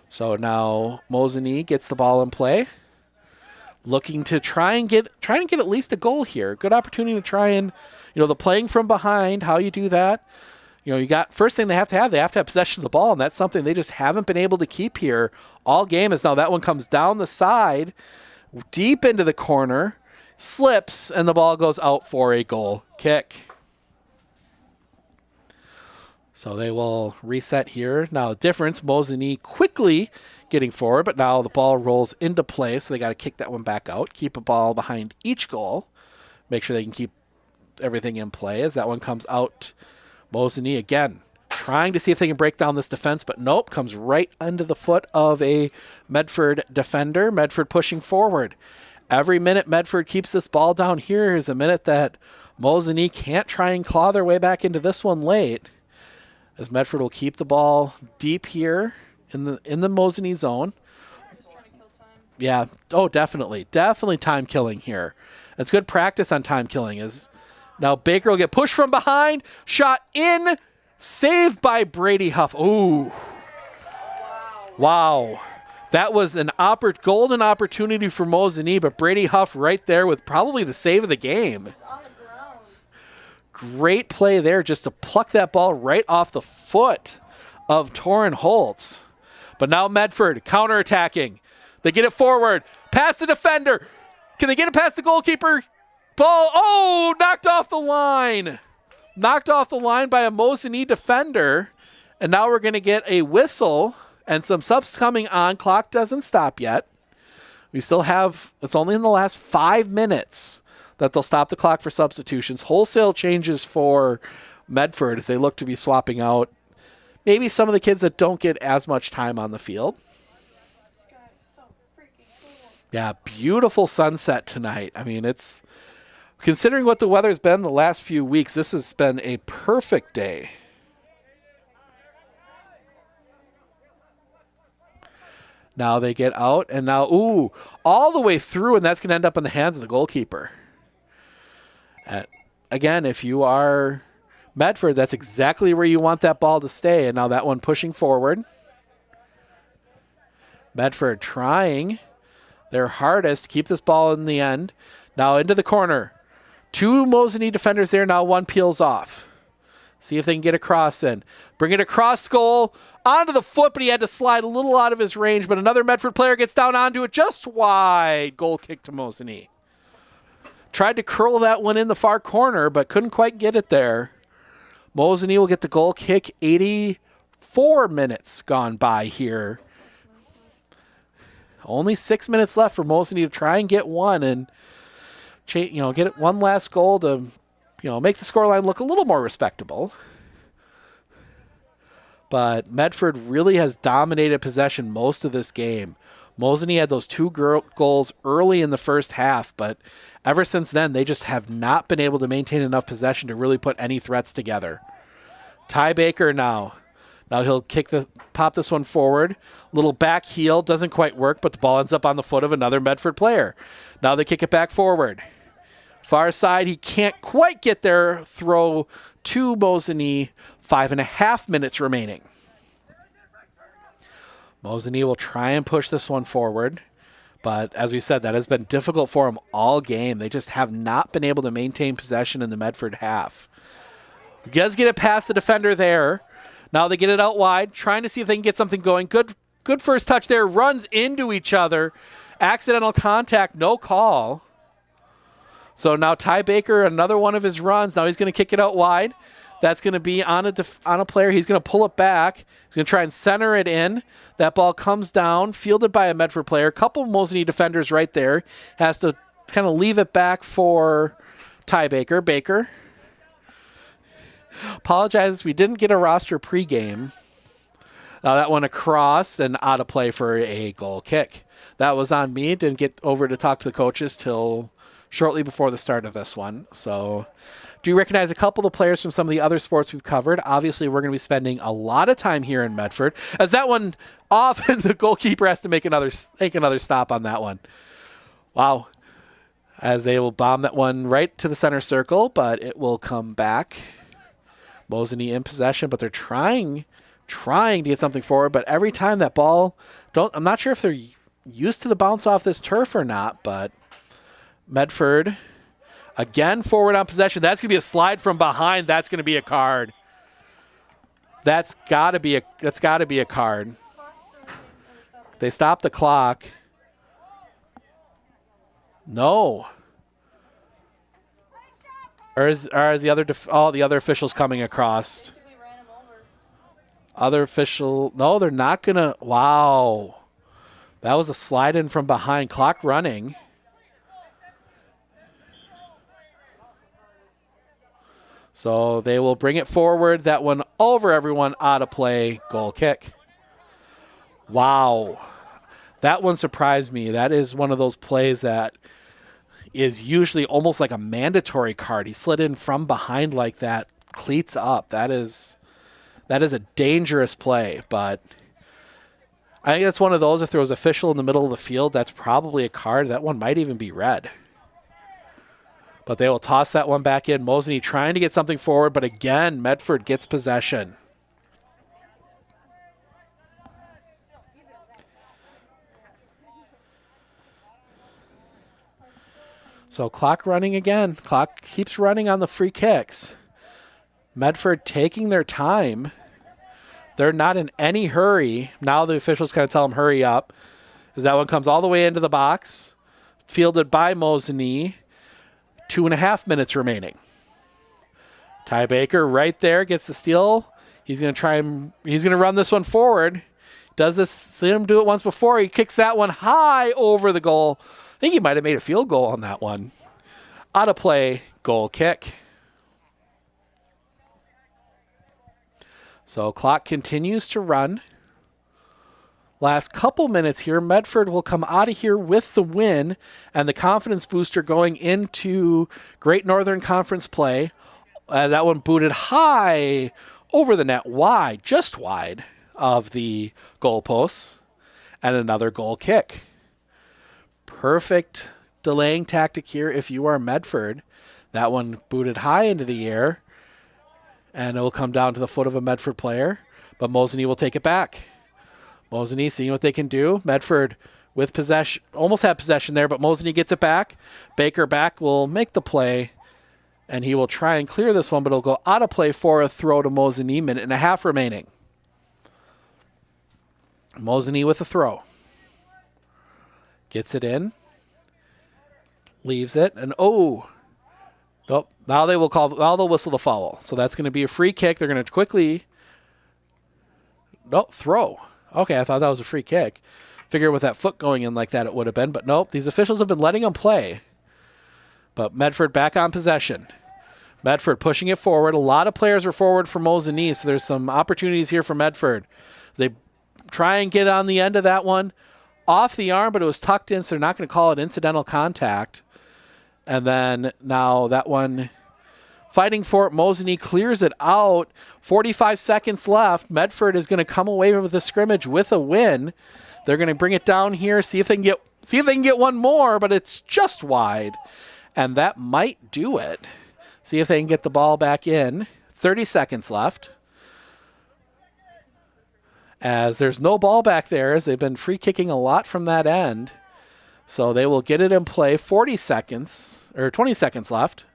So now Mosinee gets the ball in play, looking to try and get at least a goal here. Good opportunity to try and, the playing from behind, how you do that. You got first thing they have to have possession of the ball, and that's something they just haven't been able to keep here all game. As now that one comes down the side, deep into the corner, slips, and the ball goes out for a goal kick. So they will reset here. Now the difference, Mosinee quickly getting forward, but now the ball rolls into play, so they got to kick that one back out, keep a ball behind each goal, make sure they can keep everything in play as that one comes out. Mosinee again trying to see if they can break down this defense, but nope, comes right under the foot of a Medford defender. Medford pushing forward. Every minute Medford keeps this ball down here is a minute that Mosinee can't try and claw their way back into this one late, as Medford will keep the ball deep here in the Mosinee zone. Yeah, definitely time killing here. It's good practice on time killing. As now Baker will get pushed from behind, shot in, saved by Brady Huff. Ooh, wow. That was an golden opportunity for Mosinee, but Brady Huff right there with probably the save of the game. Great play there just to pluck that ball right off the foot of Torrin Holtz. But now Medford counterattacking. They get it forward. Past the defender. Can they get it past the goalkeeper? Ball, knocked off the line. Knocked off the line by a Mosinee defender. And now we're going to get a whistle and some subs coming on. Clock doesn't stop yet. We still have, it's only in the last 5 minutes that they'll stop the clock for substitutions. Wholesale changes for Medford as they look to be swapping out maybe some of the kids that don't get as much time on the field. Yeah, beautiful sunset tonight. I mean, it's, considering what the weather's been the last few weeks, this has been a perfect day. Now they get out, and now, all the way through, and that's going to end up in the hands of the goalkeeper. Again, if you are Medford, that's exactly where you want that ball to stay. And now that one pushing forward. Medford trying their hardest to keep this ball in the end. Now into the corner. 2 Mosinee defenders there. Now one peels off. See if they can get a cross in. Bring it across goal, onto the foot, but he had to slide a little out of his range, but another Medford player gets down onto it just wide. Goal kick to Mosinee. Tried to curl that one in the far corner, but couldn't quite get it there. Mosinee will get the goal kick. 84 minutes gone by here. Only 6 minutes left for Mosinee to try and get one and get it one last goal to make the scoreline look a little more respectable. But Medford really has dominated possession most of this game. Mosinee had those 2 goals early in the first half, but ever since then, they just have not been able to maintain enough possession to really put any threats together. Ty Baker now. Now he'll pop this one forward. Little back heel, doesn't quite work, but the ball ends up on the foot of another Medford player. Now they kick it back forward. Far side, he can't quite get there. Throw to Mosinee. 5.5 minutes remaining. Mosinee will try and push this one forward. But as we said, that has been difficult for them all game. They just have not been able to maintain possession in the Medford half. He does get it past the defender there. Now they get it out wide, trying to see if they can get something going. Good first touch there. Runs into each other. Accidental contact, no call. So now Ty Baker, another one of his runs. Now he's going to kick it out wide. That's going to be on a player. He's going to pull it back. He's going to try and center it in. That ball comes down, fielded by a Medford player. A couple of Mosinee defenders right there. Has to kind of leave it back for Ty Baker. Baker. Apologize, we didn't get a roster pregame. Now that one across and out of play for a goal kick. That was on me. Didn't get over to talk to the coaches till shortly before the start of this one. So do you recognize a couple of the players from some of the other sports we've covered? Obviously, we're going to be spending a lot of time here in Medford. As that one off, and the goalkeeper has to make another stop on that one. Wow. As they will bomb that one right to the center circle, but it will come back. Mosinee in possession, but they're trying to get something forward, but every time that ball, I'm not sure if they're used to the bounce off this turf or not, but Medford again forward on possession. That's going to be a slide from behind. That's going to be a card. That's got to be a card. They stop the clock. No. Or is the other the other officials coming across? Other official? No, they're not gonna. Wow, that was a slide in from behind. Clock running. So they will bring it forward. That one over everyone, out of play. Goal kick. Wow, that one surprised me. That is one of those plays that is usually almost like a mandatory card. He slid in from behind like that, cleats up. That is a dangerous play, but I think that's one of those, if there was official in the middle of the field, that's probably a card. That one might even be red. But they will toss that one back in. Mosinee trying to get something forward, but again, Medford gets possession. So clock running again. Clock keeps running on the free kicks. Medford taking their time. They're not in any hurry. Now the officials kind of tell them, hurry up. As that one comes all the way into the box. Fielded by Mosinee. 2.5 minutes remaining. Ty Baker right there gets the steal. He's going to run this one forward. Does this, see him do it once before. He kicks that one high over the goal. I think he might have made a field goal on that one. Out of play, goal kick. So clock continues to run. Last couple minutes here, Medford will come out of here with the win and the confidence booster going into Great Northern Conference play. That one booted high over the net, wide, just wide of the goalposts, and another goal kick. Perfect delaying tactic here if you are Medford. That one booted high into the air, and it will come down to the foot of a Medford player, but Mosinee will take it back. Mosinee seeing what they can do. Medford with possession, almost had possession there, but Mosinee gets it back. Baker back will make the play, And he will try and clear this one, but it'll go out of play for a throw to Mosinee. 1.5 remaining. Mosinee with a throw. Gets it in. Leaves it. And nope. Now they'll whistle the foul. So that's going to be a free kick. They're going to quickly throw. Okay, I thought that was a free kick. Figure with that foot going in like that it would have been, but nope. These officials have been letting them play. But Medford back on possession. Medford pushing it forward. A lot of players are forward for Mosinee, so there's some opportunities here for Medford. They try and get on the end of that one. Off the arm, but it was tucked in, so they're not going to call it incidental contact. And then now that one, fighting for it, Mosinee clears it out. 45 seconds left. Medford is going to come away with the scrimmage with a win. They're going to bring it down here, see if they can get one more, but it's just wide. And that might do it. See if they can get the ball back in. 30 seconds left. As there's no ball back there, as they've been free kicking a lot from that end. So they will get it in play. 20 seconds left.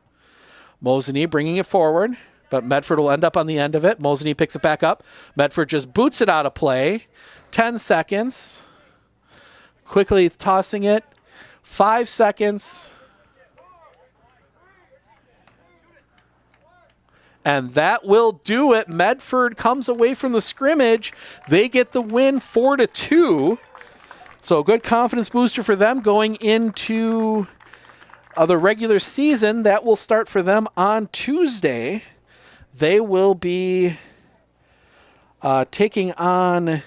Mosinee bringing it forward, but Medford will end up on the end of it. Mosinee picks it back up. Medford just boots it out of play. 10 seconds. Quickly tossing it. 5 seconds. And that will do it. Medford comes away from the scrimmage. They get the win 4-2. So a good confidence booster for them going into the regular season. That will start for them on Tuesday. They will be taking on,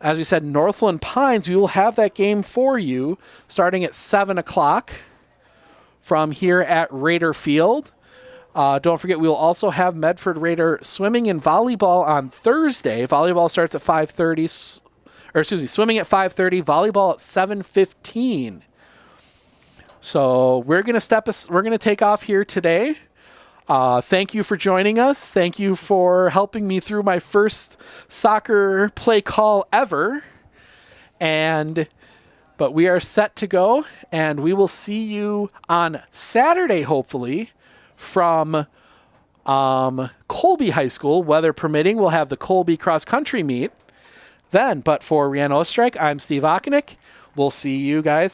as we said, Northland Pines. We will have that game for you starting at 7 o'clock from here at Raider Field. Don't forget, we will also have Medford Raider swimming and volleyball on Thursday. Volleyball starts at 5:30, swimming at 5:30, volleyball at 7:15. So we're gonna take off here today. Thank you for joining us. Thank you for helping me through my first soccer play call ever. But we are set to go, and we will see you on Saturday, hopefully, from Colby High School. Weather permitting, we'll have the Colby cross-country meet then. But for Rhiannon Ostrike, I'm Steve Okonik. We'll see you guys